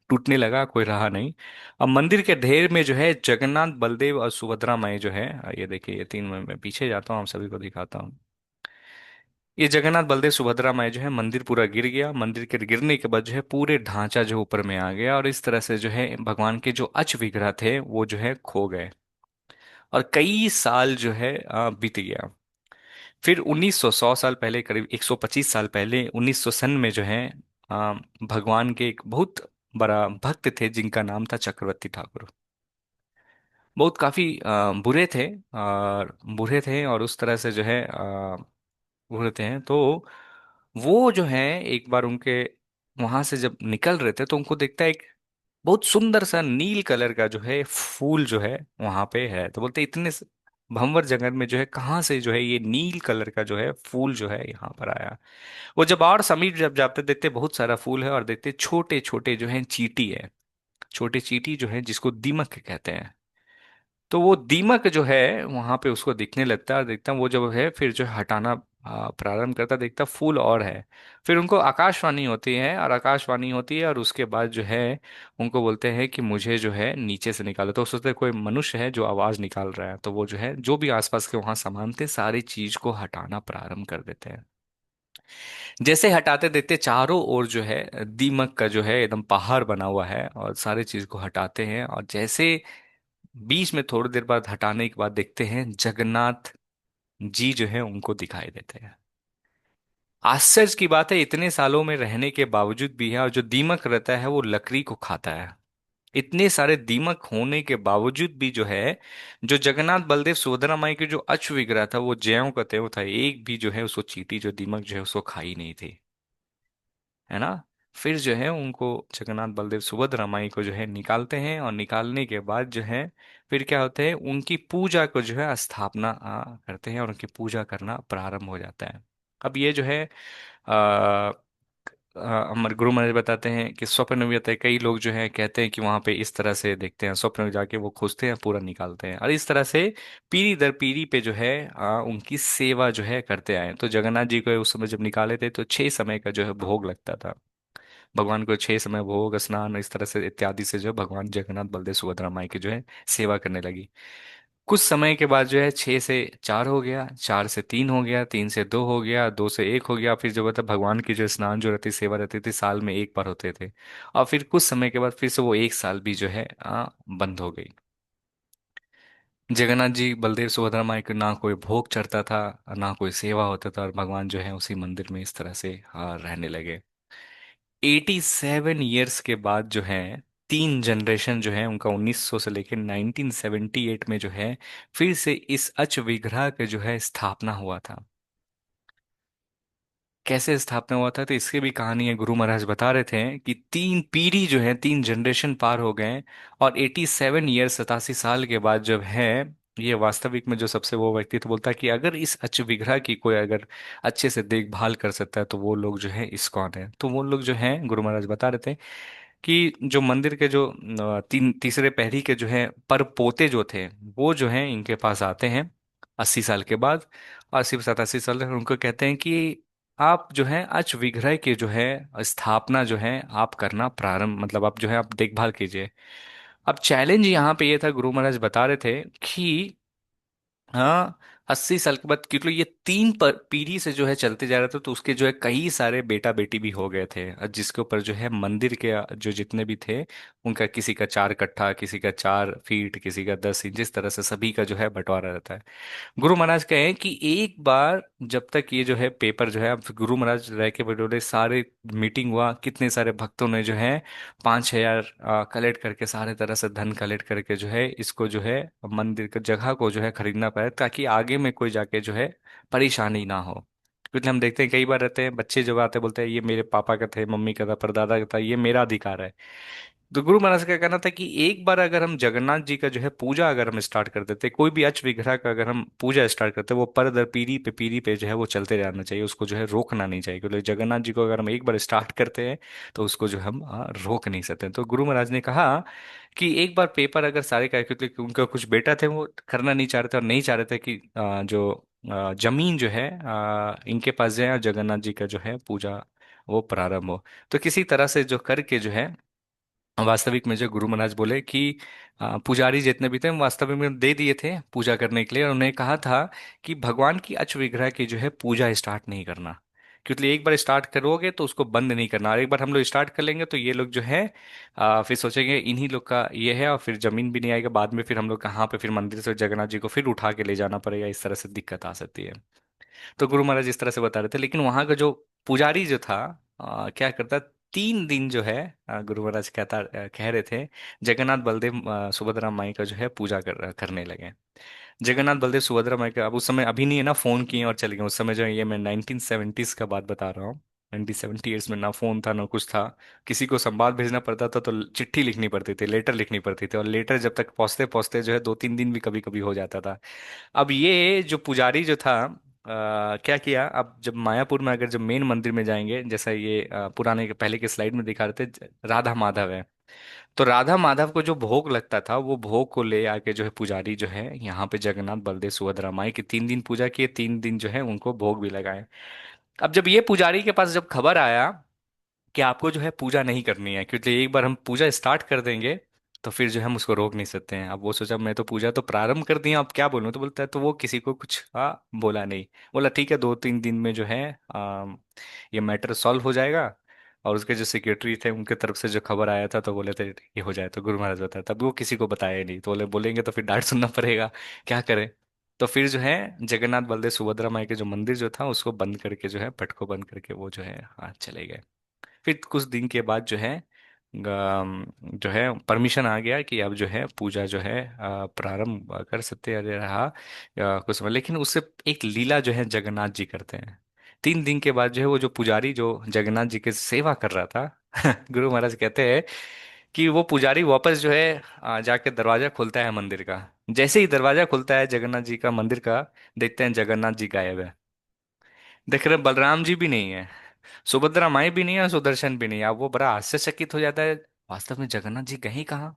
टूटने लगा, कोई रहा नहीं। अब मंदिर के ढेर में जो है जगन्नाथ बलदेव और सुभद्रा माई जो है, ये देखिए, ये तीन मैं पीछे जाता हूँ, आप सभी को दिखाता हूँ। ये जगन्नाथ बलदेव सुभद्रा माई जो है, मंदिर पूरा गिर गया। मंदिर के गिरने के बाद जो है पूरे ढांचा जो ऊपर में आ गया, और इस तरह से जो है भगवान के जो अच विग्रह थे वो जो है खो गए। और कई साल जो है बीत गया। फिर 1900 साल पहले, करीब 125 साल पहले, 1900 सन में जो है भगवान के एक बहुत बड़ा भक्त थे जिनका नाम था चक्रवर्ती ठाकुर। बहुत काफी बुरे थे, और उस तरह से जो है बुरे थे। तो वो जो है एक बार उनके वहां से जब निकल रहे थे, तो उनको देखता है एक बहुत सुंदर सा नील कलर का जो है फूल जो है वहां पे है। तो बोलते भंवर जंगल में जो है कहाँ से जो है ये नील कलर का जो है फूल जो है यहाँ पर आया। वो जब और समीप जब जाते, देखते बहुत सारा फूल है, और देखते छोटे छोटे जो है चींटी है, छोटे चींटी जो है जिसको दीमक कहते हैं। तो वो दीमक जो है वहां पे उसको दिखने लगता है, और देखता वो जब है फिर जो है हटाना प्रारंभ करता, देखता फूल और है। फिर उनको आकाशवाणी होती है, और आकाशवाणी होती है, और उसके बाद जो है उनको बोलते हैं कि मुझे जो है नीचे से निकालो। तो सोचते हैं कोई मनुष्य है जो आवाज निकाल रहा है, तो वो जो है जो भी आसपास के वहां सामान थे सारी चीज को हटाना प्रारंभ कर देते हैं। जैसे हटाते देखते चारों ओर जो है दीमक का जो है एकदम पहाड़ बना हुआ है, और सारी चीज को हटाते हैं। और जैसे बीच में थोड़ी देर बाद हटाने के बाद देखते हैं जगन्नाथ जी जो है उनको दिखाई देते हैं। आश्चर्य की बात है, इतने सालों में रहने के बावजूद भी है, और जो दीमक रहता है वो लकड़ी को खाता है। इतने सारे दीमक होने के बावजूद भी जो है, जो जगन्नाथ बलदेव सुभद्रा माई के जो अश्व विग्रह था वो ज्यों का त्यों था, एक भी जो है उसको चींटी जो दीमक जो है उसको खाई नहीं थी, है ना। फिर जो है उनको जगन्नाथ बलदेव सुभद्रा माई को जो है निकालते हैं, और निकालने के बाद जो है फिर क्या होता है, उनकी पूजा को जो है स्थापना करते हैं, और उनकी पूजा करना प्रारंभ हो जाता है। अब ये जो है आ, हमारे गुरु महाराज बताते हैं कि स्वप्न में भी आता है। कई लोग जो है कहते हैं कि वहां पे इस तरह से देखते हैं, स्वप्न में जाके वो खोजते हैं, पूरा निकालते हैं, और इस तरह से पीढ़ी दर पीढ़ी पे जो है उनकी सेवा जो है करते आए। तो जगन्नाथ जी को उस समय जब निकाले थे तो 6 समय का जो है भोग लगता था। भगवान को 6 समय भोग, स्नान, इस तरह से इत्यादि से जो है भगवान जगन्नाथ बलदेव सुभद्रा माई की जो है सेवा करने लगी। कुछ समय के बाद जो है 6 से 4 हो गया, 4 से 3 हो गया, 3 से 2 हो गया, 2 से 1 हो गया। फिर जो बता भगवान की जो स्नान जो रहती सेवा रहती थी साल में एक बार होते थे। और फिर कुछ समय के बाद फिर से वो 1 साल भी जो है बंद हो गई। जगन्नाथ जी बलदेव सुभद्रा माई को ना कोई भोग चढ़ता था, ना कोई सेवा होता था, और भगवान जो है उसी मंदिर में इस तरह से रहने लगे। 87 ईयर्स के बाद जो है 3 जनरेशन जो है उनका 1900 से लेकर 1978 में जो है फिर से इस अच विग्रह के जो है स्थापना हुआ था। कैसे स्थापना हुआ था, तो इसकी भी कहानी है। गुरु महाराज बता रहे थे कि 3 पीढ़ी जो है, 3 जनरेशन पार हो गए, और 87 ईयर 87 साल के बाद जब है ये वास्तविक में जो सबसे वो व्यक्ति तो बोलता है कि अगर इस अच विग्रह की कोई अगर अच्छे से देखभाल कर सकता है तो वो लोग जो है इस्कॉन है। तो वो लोग जो है गुरु महाराज बता रहे थे कि जो मंदिर के जो तीसरे पहरी के जो है पर पोते जो थे, वो जो है इनके पास आते हैं 80 साल के बाद। 80 87 साल तक उनको कहते हैं कि आप जो है अच विग्रह के जो है स्थापना जो है आप करना प्रारंभ, मतलब आप जो है आप देखभाल कीजिए। अब चैलेंज यहाँ पे ये था, गुरु महाराज बता रहे थे कि हाँ, 80 साल के बाद, क्योंकि ये तीन पीढ़ी से जो है चलते जा रहे थे, तो उसके जो है कई सारे बेटा बेटी भी हो गए थे, और जिसके ऊपर जो है मंदिर के जो जितने भी थे उनका, किसी का 4 कट्ठा, किसी का 4 फीट, किसी का 10 इंच, जिस तरह से सभी का जो है बंटवारा रहता है। गुरु महाराज कहें कि एक बार जब तक ये जो है पेपर जो है, अब गुरु महाराज रह के बोले, सारे मीटिंग हुआ, कितने सारे भक्तों ने जो है 5-6 हजार कलेक्ट करके, सारे तरह से धन कलेक्ट करके जो है इसको जो है मंदिर का जगह को जो है खरीदना पाए, ताकि आगे में कोई जाके जो है परेशानी ना हो। क्योंकि हम देखते हैं कई बार रहते हैं बच्चे जब आते हैं बोलते हैं ये मेरे पापा का था, मम्मी का था, परदादा का था, ये मेरा अधिकार है। तो गुरु महाराज का कहना था कि एक बार अगर हम जगन्नाथ जी का जो है पूजा अगर हम स्टार्ट कर देते, कोई भी अच विग्रह का अगर हम पूजा स्टार्ट करते, वो पर दर पीढ़ी पे जो है वो चलते रहना चाहिए, उसको जो है रोकना नहीं चाहिए, क्योंकि जगन्नाथ जी को अगर हम एक बार स्टार्ट करते हैं तो उसको जो हम रोक नहीं सकते। तो गुरु महाराज ने कहा कि एक बार पेपर अगर सारे का, क्योंकि उनका कुछ बेटा थे वो करना नहीं चाह रहे थे, और नहीं चाह रहे थे कि जमीन जो है इनके पास जाए और जगन्नाथ जी का जो है पूजा वो प्रारंभ हो। तो किसी तरह से जो करके जो है, वास्तविक में जो गुरु महाराज बोले कि पुजारी जितने भी थे वो वास्तविक में दे दिए थे पूजा करने के लिए, और उन्हें कहा था कि भगवान की अच विग्रह की जो है पूजा स्टार्ट नहीं करना, क्योंकि एक बार स्टार्ट करोगे तो उसको बंद नहीं करना, और एक बार हम लोग स्टार्ट कर लेंगे तो ये लोग जो है फिर सोचेंगे इन्हीं लोग का ये है, और फिर जमीन भी नहीं आएगा, बाद में फिर हम लोग कहाँ पे फिर मंदिर से जगन्नाथ जी को फिर उठा के ले जाना पड़ेगा, इस तरह से दिक्कत आ सकती है। तो गुरु महाराज इस तरह से बता रहे थे, लेकिन वहां का जो पुजारी जो था क्या करता, 3 दिन जो है गुरु महाराज कह रहे थे जगन्नाथ बलदेव सुभद्रा माई का जो है पूजा करने लगे। जगन्नाथ बलदेव सुभद्रा माई का, अब उस समय अभी नहीं है ना फोन किए और चले गए, उस समय जो है, ये मैं 1970s का बात बता रहा हूँ। 1978 में ना फोन था ना कुछ था, किसी को संवाद भेजना पड़ता था तो चिट्ठी लिखनी पड़ती थी, लेटर लिखनी पड़ती थी, और लेटर जब तक पहुंचते पहुंचते जो है 2-3 दिन भी कभी कभी हो जाता था। अब ये जो पुजारी जो था क्या किया, अब जब मायापुर में अगर जब मेन मंदिर में जाएंगे, जैसा ये पुराने के पहले के स्लाइड में दिखा रहे थे, राधा माधव है, तो राधा माधव को जो भोग लगता था वो भोग को ले आके जो है पुजारी जो है यहाँ पे जगन्नाथ बलदेव सुभद्रा माई की 3 दिन पूजा किए, 3 दिन जो है उनको भोग भी लगाए। अब जब ये पुजारी के पास जब खबर आया कि आपको जो है पूजा नहीं करनी है, क्योंकि एक बार हम पूजा स्टार्ट कर देंगे तो फिर जो है हम उसको रोक नहीं सकते हैं। अब वो सोचा मैं तो पूजा तो प्रारंभ कर दी, अब क्या बोलूं, तो बोलता है, तो वो किसी को कुछ बोला नहीं, बोला ठीक है 2-3 दिन में जो है ये मैटर सॉल्व हो जाएगा। और उसके जो सेक्रेटरी थे उनके तरफ से जो खबर आया था तो बोले थे ये हो जाए, तो गुरु महाराज बताया तब वो किसी को बताया ही नहीं, तो बोले बोलेंगे तो फिर डांट सुनना पड़ेगा, क्या करें। तो फिर जो है जगन्नाथ बलदेव सुभद्रा माई के जो मंदिर जो था उसको बंद करके जो है, पट को बंद करके वो जो है चले गए। फिर कुछ दिन के बाद जो है जो है परमिशन आ गया कि अब जो है पूजा जो है प्रारंभ कर सकते हैं। अरे रहा कुछ समय, लेकिन उससे एक लीला जो है जगन्नाथ जी करते हैं। 3 दिन के बाद जो है वो जो पुजारी जो जगन्नाथ जी की सेवा कर रहा था गुरु महाराज कहते हैं कि वो पुजारी वापस जो है जाके दरवाजा खोलता है मंदिर का। जैसे ही दरवाजा खुलता है जगन्नाथ जी का मंदिर का, देखते हैं जगन्नाथ जी गायब है। देख रहे बलराम जी भी नहीं है, सुभद्रा माई भी नहीं है, और सुदर्शन भी नहीं है। अब वो बड़ा आश्चर्यचकित हो जाता है, वास्तव में जगन्नाथ जी गए कहाँ।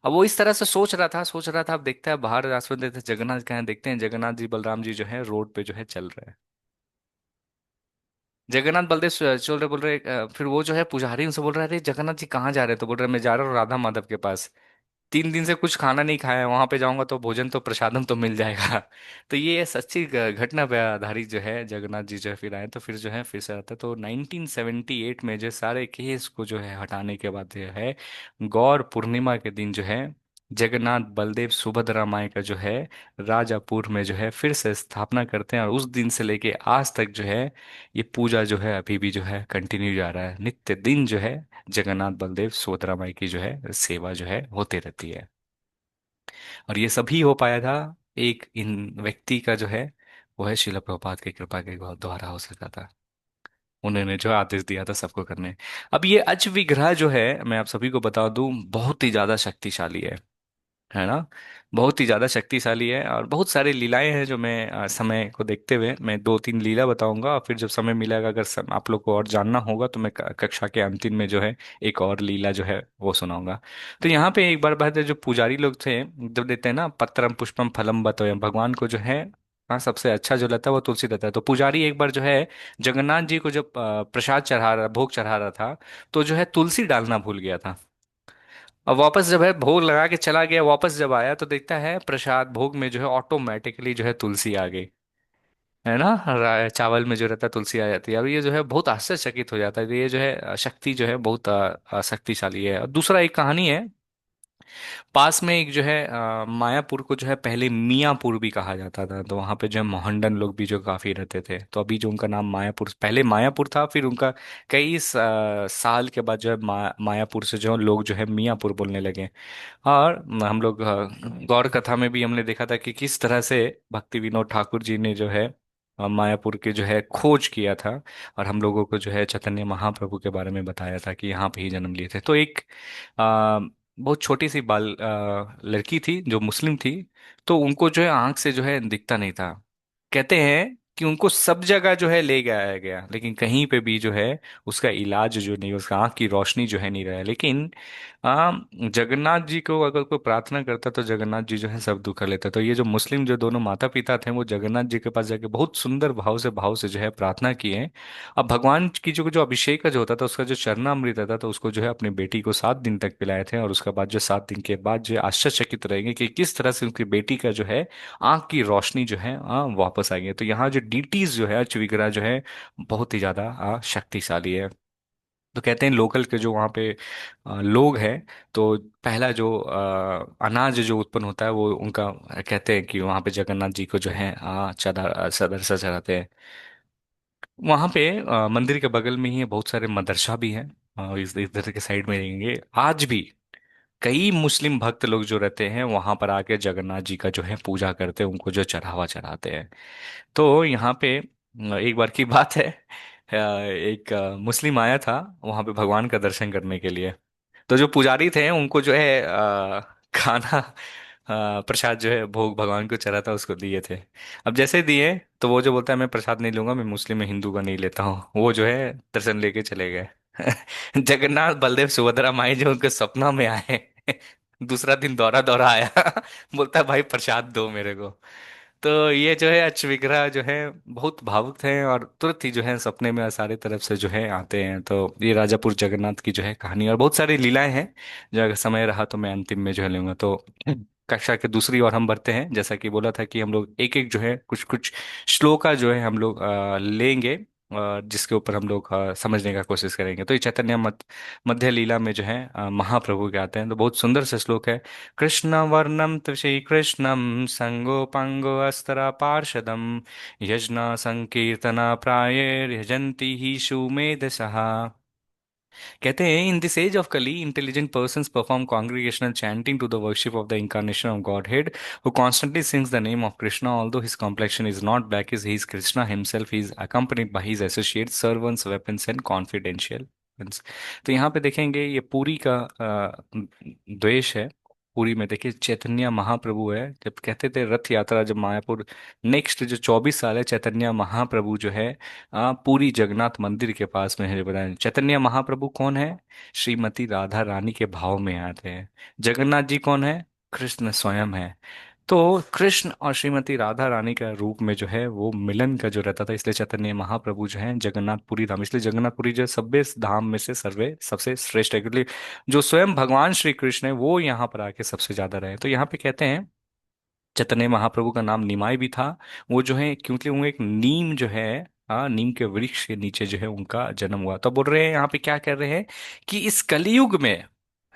अब वो इस तरह से सोच रहा था, अब देखता है बाहर आसमान, देखते हैं जगन्नाथ कहाँ है, देखते हैं जगन्नाथ जी बलराम जी जो है रोड पे जो है चल रहे हैं। जगन्नाथ बलदेव चल रहे, बोल रहे फिर वो जो है पुजारी उनसे बोल रहा है अरे जगन्नाथ जी कहाँ जा रहे हैं, तो बोल रहे मैं जा रहा हूँ राधा माधव के पास, 3 दिन से कुछ खाना नहीं खाया है, वहां पे जाऊंगा तो भोजन तो प्रसादम तो मिल जाएगा तो ये सच्ची घटना पे आधारित जो है जगन्नाथ जी जो है फिर आए, तो फिर जो है फिर से आता है। तो 1978 में जो सारे केस को जो है हटाने के बाद जो है गौर पूर्णिमा के दिन जो है जगन्नाथ बलदेव सुभद्रा माई का जो है राजापुर में जो है फिर से स्थापना करते हैं, और उस दिन से लेके आज तक जो है ये पूजा जो है अभी भी जो है कंटिन्यू जा रहा है, नित्य दिन जो है जगन्नाथ बलदेव सुभद्रा माई की जो है सेवा जो है होते रहती है। और ये सभी हो पाया था एक इन व्यक्ति का जो है वो है शिला प्रभुपाद की कृपा के द्वारा हो सका था। उन्होंने जो आदेश दिया था सबको करने। अब ये अच विग्रह जो है मैं आप सभी को बता दूं बहुत ही ज्यादा शक्तिशाली है ना, बहुत ही ज्यादा शक्तिशाली है, और बहुत सारी लीलाएं हैं जो मैं समय को देखते हुए मैं 2-3 लीला बताऊंगा, और फिर जब समय मिलेगा अगर आप लोग को और जानना होगा तो मैं कक्षा के अंतिम में जो है एक और लीला जो है वो सुनाऊंगा। तो यहाँ पे एक बार बात है, जो पुजारी लोग थे जब देते हैं ना पत्रम पुष्पम फलम बतोयम, भगवान को जो है हाँ, सबसे अच्छा जो रहता है वो तुलसी रहता है। तो पुजारी एक बार जो है जगन्नाथ जी को जब प्रसाद चढ़ा रहा, भोग चढ़ा रहा था, तो जो है तुलसी डालना भूल गया था। अब वापस जब है भोग लगा के चला गया, वापस जब आया तो देखता है प्रसाद भोग में जो है ऑटोमेटिकली जो है तुलसी आ गई। है ना, चावल में जो रहता है तुलसी आ जाती है। अब ये जो है बहुत आश्चर्यचकित हो जाता है। तो ये जो है शक्ति जो है बहुत शक्तिशाली है। और दूसरा एक कहानी है, पास में एक जो है मायापुर को जो है पहले मियापुर भी कहा जाता था। तो वहाँ पे जो है मोहम्मदन लोग भी जो काफी रहते थे। तो अभी जो उनका नाम मायापुर, पहले मायापुर था, फिर उनका कई साल के बाद जो है मायापुर से जो लोग जो है मियापुर बोलने लगे। और हम लोग गौर कथा में भी हमने देखा था कि किस तरह से भक्ति विनोद ठाकुर जी ने जो है मायापुर के जो है खोज किया था। और हम लोगों को जो है चैतन्य महाप्रभु के बारे में बताया था कि यहाँ पे ही जन्म लिए थे। तो एक आ, बहुत छोटी सी लड़की थी जो मुस्लिम थी। तो उनको जो है आंख से जो है दिखता नहीं था। कहते हैं कि उनको सब जगह जो है ले गया गया, लेकिन कहीं पे भी जो है उसका इलाज जो नहीं, उसका आंख की रोशनी जो है नहीं रहा। लेकिन जगन्नाथ जी को अगर कोई प्रार्थना करता तो जगन्नाथ जी जो है सब दुख कर लेते। तो ये जो मुस्लिम जो दोनों माता पिता थे वो जगन्नाथ जी के पास जाके बहुत सुंदर भाव से जो है प्रार्थना किए। अब भगवान की जो जो अभिषेक का जो होता था, उसका जो चरणामृत था, तो उसको जो है अपनी बेटी को 7 दिन तक पिलाए थे। और उसके बाद जो 7 दिन के बाद जो है आश्चर्यचकित रहेंगे कि किस तरह से उनकी बेटी का जो है आंख की रोशनी जो है वापस आ गई है। तो यहाँ जो डीटीज जो है अर्च विग्रह जो है बहुत ही ज्यादा शक्तिशाली है। तो कहते हैं लोकल के जो वहाँ पे लोग हैं, तो पहला जो अनाज जो उत्पन्न होता है वो उनका, कहते हैं कि वहाँ पे जगन्नाथ जी को जो है चढ़ा सदरसा चढ़ाते हैं। वहाँ पे मंदिर के बगल में ही बहुत सारे मदरसा भी हैं। इस इधर के साइड में रहेंगे आज भी कई मुस्लिम भक्त लोग जो रहते हैं वहां पर आके जगन्नाथ जी का जो है पूजा करते हैं, उनको जो चढ़ावा चढ़ाते हैं। तो यहाँ पे एक बार की बात है, एक मुस्लिम आया था वहां पे भगवान का दर्शन करने के लिए। तो जो पुजारी थे उनको जो है खाना, प्रसाद जो है भोग भगवान को चढ़ा था उसको दिए थे। अब जैसे दिए तो वो जो बोलता है मैं प्रसाद नहीं लूंगा, मैं मुस्लिम में हिंदू का नहीं लेता हूँ, वो जो है दर्शन लेके चले गए। जगन्नाथ बलदेव सुभद्रा माई जो उनके सपना में आए, दूसरा दिन दौरा दौरा आया, बोलता है भाई प्रसाद दो मेरे को। तो ये जो है अच्च विग्रह जो है बहुत भावुक है, और तुरंत ही जो है सपने में सारे तरफ से जो है आते हैं। तो ये राजापुर जगन्नाथ की जो है कहानी, और बहुत सारी लीलाएं हैं जो अगर समय रहा तो मैं अंतिम में जो है लूंगा। तो कक्षा के दूसरी ओर हम बढ़ते हैं। जैसा कि बोला था कि हम लोग एक एक जो है कुछ कुछ श्लोका जो है हम लोग लेंगे, जिसके ऊपर हम लोग समझने का कोशिश करेंगे। तो ये चैतन्य मध्य लीला में जो है महाप्रभु के आते हैं। तो बहुत सुंदर से श्लोक है। कृष्ण वर्णम त्रिशी कृष्णम संगोपांगो अस्त्र पार्षदम यज्ञ संकीर्तना प्राये यजंती ही सुमेधसः। कहते हैं इन दिस एज ऑफ कली intelligent persons perform congregational chanting to the worship of the incarnation of Godhead, who constantly sings the name of Krishna. Although his complexion is not black as he is Krishna himself, he is accompanied by his associates, servants, weapons and confidential weapons. तो यहाँ पे देखेंगे ये पूरी का द्वेष है। पूरी में देखिए चैतन्य महाप्रभु है। जब कहते थे रथ यात्रा जब मायापुर, नेक्स्ट जो 24 साल है चैतन्य महाप्रभु जो है पूरी जगन्नाथ मंदिर के पास में है। बताएं चैतन्य महाप्रभु कौन है? श्रीमती राधा रानी के भाव में आते हैं। जगन्नाथ जी कौन है? कृष्ण स्वयं है। तो कृष्ण और श्रीमती राधा रानी का रूप में जो है वो मिलन का जो रहता था, इसलिए चैतन्य महाप्रभु जो है जगन्नाथपुरी धाम, इसलिए जगन्नाथपुरी जो है सभ्य धाम में से सर्वे सबसे श्रेष्ठ है, क्योंकि जो स्वयं भगवान श्री कृष्ण है वो यहाँ पर आके सबसे ज्यादा रहे। तो यहाँ पे कहते हैं चैतन्य महाप्रभु का नाम निमाई भी था। वो जो है क्योंकि वो एक नीम जो है, नीम के वृक्ष के नीचे जो है उनका जन्म हुआ। तो बोल रहे हैं यहाँ पे क्या कर रहे हैं कि इस कलयुग में,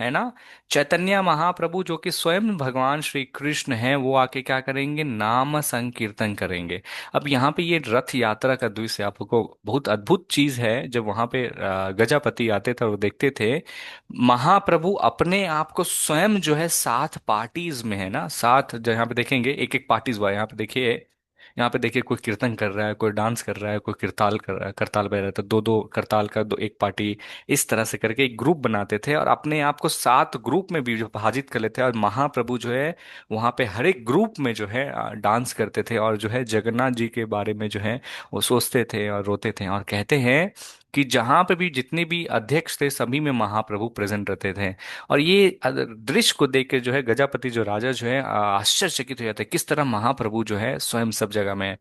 है ना, चैतन्य महाप्रभु जो कि स्वयं भगवान श्री कृष्ण हैं वो आके क्या करेंगे? नाम संकीर्तन करेंगे। अब यहाँ पे ये रथ यात्रा का दृश्य आपको बहुत अद्भुत चीज है। जब वहां पे गजापति आते थे और देखते थे महाप्रभु अपने आप को स्वयं जो है 7 पार्टीज में, है ना, सात जो यहाँ पे देखेंगे एक एक पार्टीज हुआ। यहाँ पे देखिए, यहाँ पे देखिए कोई कीर्तन कर रहा है, कोई डांस कर रहा है, कोई करताल कर रहा है, करताल बह रहा है, तो दो दो करताल का दो एक पार्टी, इस तरह से करके एक ग्रुप बनाते थे और अपने आप को 7 ग्रुप में भी विभाजित कर लेते हैं। और महाप्रभु जो है वहाँ पे हर एक ग्रुप में जो है डांस करते थे और जो है जगन्नाथ जी के बारे में जो है वो सोचते थे और रोते थे। और कहते हैं कि जहां पे भी जितने भी अध्यक्ष थे सभी में महाप्रभु प्रेजेंट रहते थे। और ये दृश्य को देख के जो है गजापति जो राजा जो है आश्चर्यचकित हो जाते हैं, किस तरह महाप्रभु जो है स्वयं सब जगह में है।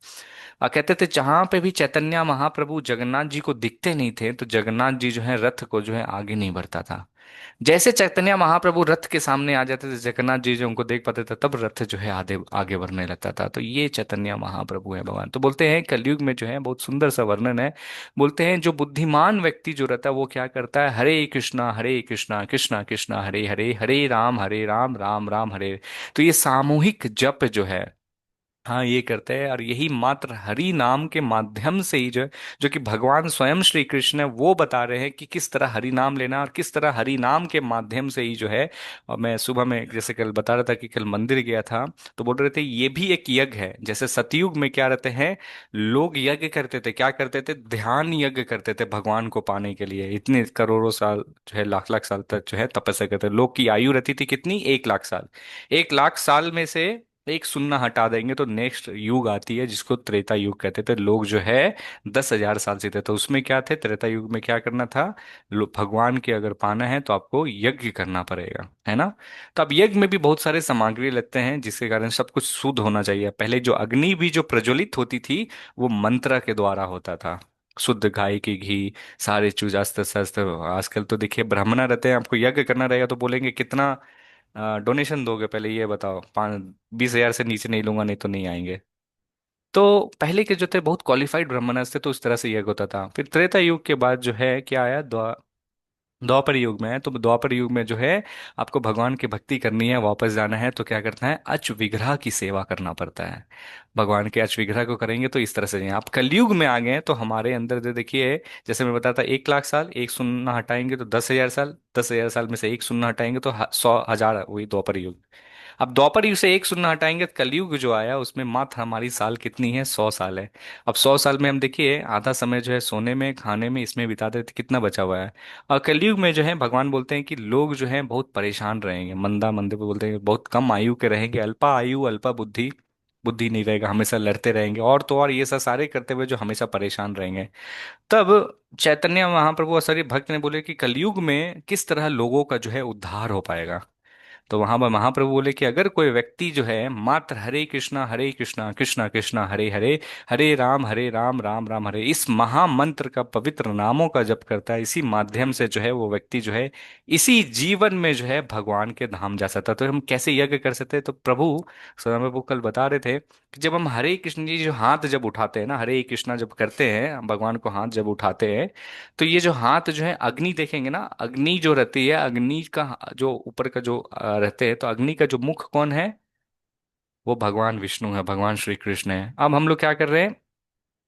कहते थे जहां पे भी चैतन्य महाप्रभु जगन्नाथ जी को दिखते नहीं थे तो जगन्नाथ जी जो है रथ को जो है आगे नहीं बढ़ता था। जैसे चैतन्य महाप्रभु रथ के सामने आ जाते थे जगन्नाथ जी जो उनको देख पाते थे तब रथ जो है आगे आगे बढ़ने लगता था। तो ये चैतन्य महाप्रभु है भगवान। तो बोलते हैं कलयुग में जो है बहुत सुंदर सा वर्णन है। बोलते हैं जो बुद्धिमान व्यक्ति जो रहता है वो क्या करता है, हरे कृष्णा कृष्णा कृष्णा हरे हरे, हरे राम राम राम हरे। तो ये सामूहिक जप जो है, हाँ ये करते हैं। और यही मात्र हरि नाम के माध्यम से ही जो है, जो कि भगवान स्वयं श्री कृष्ण है वो बता रहे हैं कि किस तरह हरि नाम लेना और किस तरह हरि नाम के माध्यम से ही जो है। और मैं सुबह में जैसे कल बता रहा था कि कल मंदिर गया था तो बोल रहे थे ये भी एक यज्ञ है। जैसे सतयुग में क्या रहते हैं, लोग यज्ञ करते थे, क्या करते थे, ध्यान यज्ञ करते थे भगवान को पाने के लिए। इतने करोड़ों साल जो है लाख लाख साल तक जो है तपस्या करते थे। लोग की आयु रहती थी कितनी, 1 लाख साल। 1 लाख साल में से एक शून्य हटा देंगे तो नेक्स्ट युग आती है जिसको त्रेता युग कहते थे। लोग जो है 10,000 साल जीते। तो उसमें क्या थे, त्रेता युग में क्या करना था, भगवान के अगर पाना है तो आपको यज्ञ करना पड़ेगा, है ना। तो अब यज्ञ में भी बहुत सारे सामग्री लगते हैं जिसके कारण सब कुछ शुद्ध होना चाहिए। पहले जो अग्नि भी जो प्रज्वलित होती थी वो मंत्र के द्वारा होता था। शुद्ध गाय की घी, सारे चीज अस्त्र शस्त्र। आजकल तो देखिए ब्राह्मण रहते हैं, आपको यज्ञ करना रहेगा तो बोलेंगे कितना डोनेशन दोगे, पहले ये बताओ। 20,000 से नीचे नहीं लूंगा, नहीं तो नहीं आएंगे। तो पहले के जो थे बहुत क्वालिफाइड ब्राह्मण थे तो उस तरह से यज्ञ होता था। फिर त्रेता युग के बाद जो है क्या आया, द्वापर युग में है। तो द्वापर युग में जो है आपको भगवान की भक्ति करनी है, वापस जाना है तो क्या करना है, अच विग्रह की सेवा करना पड़ता है। भगवान के अच विग्रह को करेंगे तो इस तरह से जाएंगे। आप कलयुग में आ गए हैं तो हमारे अंदर जो देखिए, जैसे मैं बताता 1 लाख साल, एक शून्य हटाएंगे तो 10,000 साल, 10,000 साल में से एक शून्य हटाएंगे तो 100,000, वही द्वापर युग। अब द्वापर युग से एक शून्य हटाएंगे तो कलयुग जो आया उसमें मात्र हमारी साल कितनी है, 100 साल है। अब 100 साल में हम देखिए आधा समय जो है सोने में खाने में इसमें बिता देते, कितना बचा हुआ है। और कलयुग में जो है भगवान बोलते हैं कि लोग जो हैं बहुत परेशान रहेंगे, मंदा मंदे पे बोलते हैं बहुत कम आयु के रहेंगे, अल्पा आयु अल्पा बुद्धि, बुद्धि नहीं रहेगा, हमेशा लड़ते रहेंगे और तो और ये सब सारे करते हुए जो हमेशा परेशान रहेंगे। तब चैतन्य महाप्रभु और सारे भक्त ने बोले कि कलयुग में किस तरह लोगों का जो है उद्धार हो पाएगा। तो वहां पर महाप्रभु बोले कि अगर कोई व्यक्ति जो है मात्र हरे कृष्णा कृष्णा कृष्णा हरे हरे, हरे राम राम राम हरे, इस महामंत्र का पवित्र नामों का जप करता है, इसी माध्यम से जो है वो व्यक्ति जो है इसी जीवन में जो है भगवान के धाम जा सकता है। तो हम कैसे यज्ञ कर सकते हैं, तो प्रभु सदाम प्रभु कल बता रहे थे कि जब हम हरे कृष्ण जी जो हाथ जब उठाते हैं ना, हरे कृष्णा जब करते हैं, हम भगवान को हाथ जब उठाते हैं तो ये जो हाथ जो है अग्नि देखेंगे ना, अग्नि जो रहती है, अग्नि का जो ऊपर का जो रहते हैं, तो अग्नि का जो मुख कौन है, वो भगवान विष्णु है, भगवान श्री कृष्ण है। अब हम लोग क्या कर रहे हैं,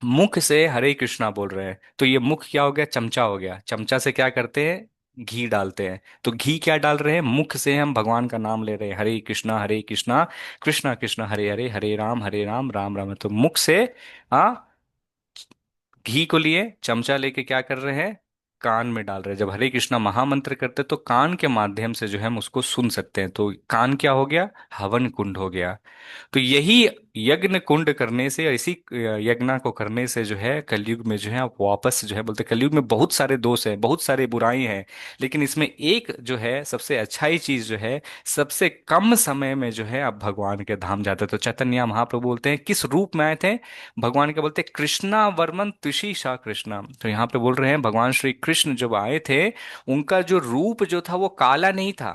मुख से हरे कृष्णा बोल रहे हैं। तो ये मुख क्या हो गया, चमचा हो गया। चमचा से क्या करते हैं, घी डालते हैं। तो घी क्या डाल रहे हैं, मुख से हम भगवान का नाम ले रहे हैं, हरे कृष्णा कृष्णा कृष्णा हरे हरे, हरे राम राम राम। तो मुख से हाँ घी को लिए, चमचा लेके क्या कर रहे हैं, कान में डाल रहे हैं। जब हरे कृष्णा महामंत्र करते हैं तो कान के माध्यम से जो है हम उसको सुन सकते हैं। तो कान क्या हो गया, हवन कुंड हो गया। तो यही यज्ञ कुंड करने से, इसी यज्ञ को करने से जो है कलयुग में जो है आप वापस जो है, बोलते कलयुग में बहुत सारे दोष हैं, बहुत सारे बुराई हैं, लेकिन इसमें एक जो है सबसे अच्छाई चीज जो है, सबसे कम समय में जो है आप भगवान के धाम जाते हैं। तो चैतन्य महाप्रभु बोलते हैं किस रूप में आए थे, भगवान के बोलते हैं कृष्णा वर्मन तुषी शाह कृष्णा। तो यहाँ पे बोल रहे हैं भगवान श्री कृष्ण जब आए थे उनका जो रूप जो था वो काला नहीं था।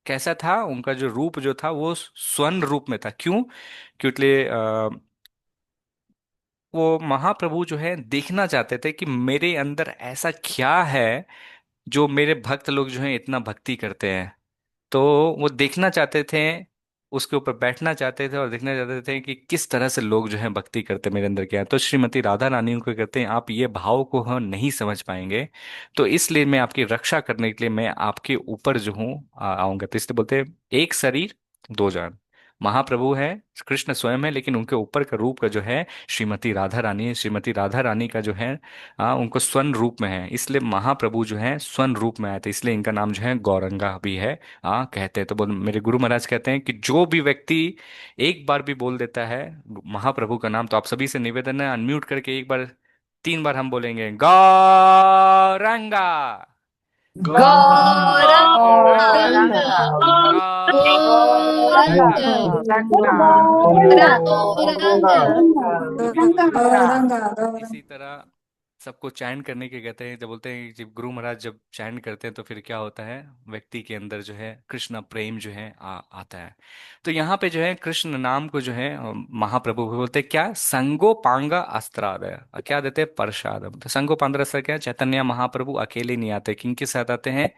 कैसा था उनका जो रूप जो था, वो स्वर्ण रूप में था। क्यों, क्योंकि वो महाप्रभु जो है देखना चाहते थे कि मेरे अंदर ऐसा क्या है जो मेरे भक्त लोग जो हैं इतना भक्ति करते हैं। तो वो देखना चाहते थे, उसके ऊपर बैठना चाहते थे और देखना चाहते थे कि किस तरह से लोग जो है भक्ति करते मेरे अंदर क्या है। तो श्रीमती राधा रानी उनको कहते हैं आप ये भाव को हम नहीं समझ पाएंगे, तो इसलिए मैं आपकी रक्षा करने के लिए मैं आपके ऊपर जो हूँ आऊंगा। तो इसलिए बोलते हैं एक शरीर दो जान। महाप्रभु है, कृष्ण स्वयं है, लेकिन उनके ऊपर का रूप का जो है श्रीमती राधा रानी है। श्रीमती राधा रानी का जो है उनको स्वर्ण रूप में है, इसलिए महाप्रभु जो है स्वर्ण रूप में आए थे, इसलिए इनका नाम जो है गौरंगा भी है। कहते हैं। तो बोल मेरे गुरु महाराज कहते हैं कि जो भी व्यक्ति एक बार भी बोल देता है महाप्रभु का नाम, तो आप सभी से निवेदन है अनम्यूट करके एक बार 3 बार हम बोलेंगे गौरंगा। गौरंग गौरंगा गौरंग गौरंगा। गौरंग इसी तरह सबको चयन करने के कहते हैं, जब बोलते हैं कि जब गुरु महाराज जब चयन करते हैं तो फिर क्या होता है, व्यक्ति के अंदर जो है कृष्ण प्रेम जो है आता है। तो यहाँ पे जो है कृष्ण नाम को जो है महाप्रभु भी बोलते हैं क्या, संगो पांगा अस्त्रादय, क्या देते हैं, प्रसाद। तो संगो पांगा अस्त्र क्या है, चैतन्य महाप्रभु अकेले नहीं आते, किनके साथ आते हैं।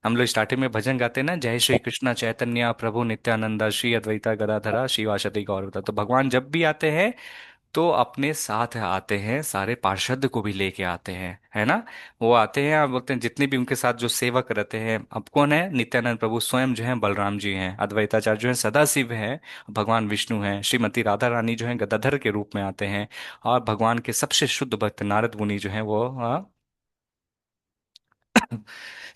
हम लोग स्टार्टिंग में भजन गाते हैं ना, जय श्री कृष्ण चैतन्य प्रभु नित्यानंदा श्री अद्वैता गदाधरा शिवासदि गौरवता। तो भगवान जब भी आते हैं तो अपने साथ आते हैं, सारे पार्षद को भी लेके आते हैं, है ना। वो आते हैं और बोलते हैं जितने भी उनके साथ जो सेवक रहते हैं, अब कौन है, नित्यानंद प्रभु स्वयं जो है, बलराम जी हैं, अद्वैताचार्य जो है सदाशिव है, भगवान विष्णु हैं, श्रीमती राधा रानी जो है गदाधर के रूप में आते हैं, और भगवान के सबसे शुद्ध भक्त नारद मुनि जो है वो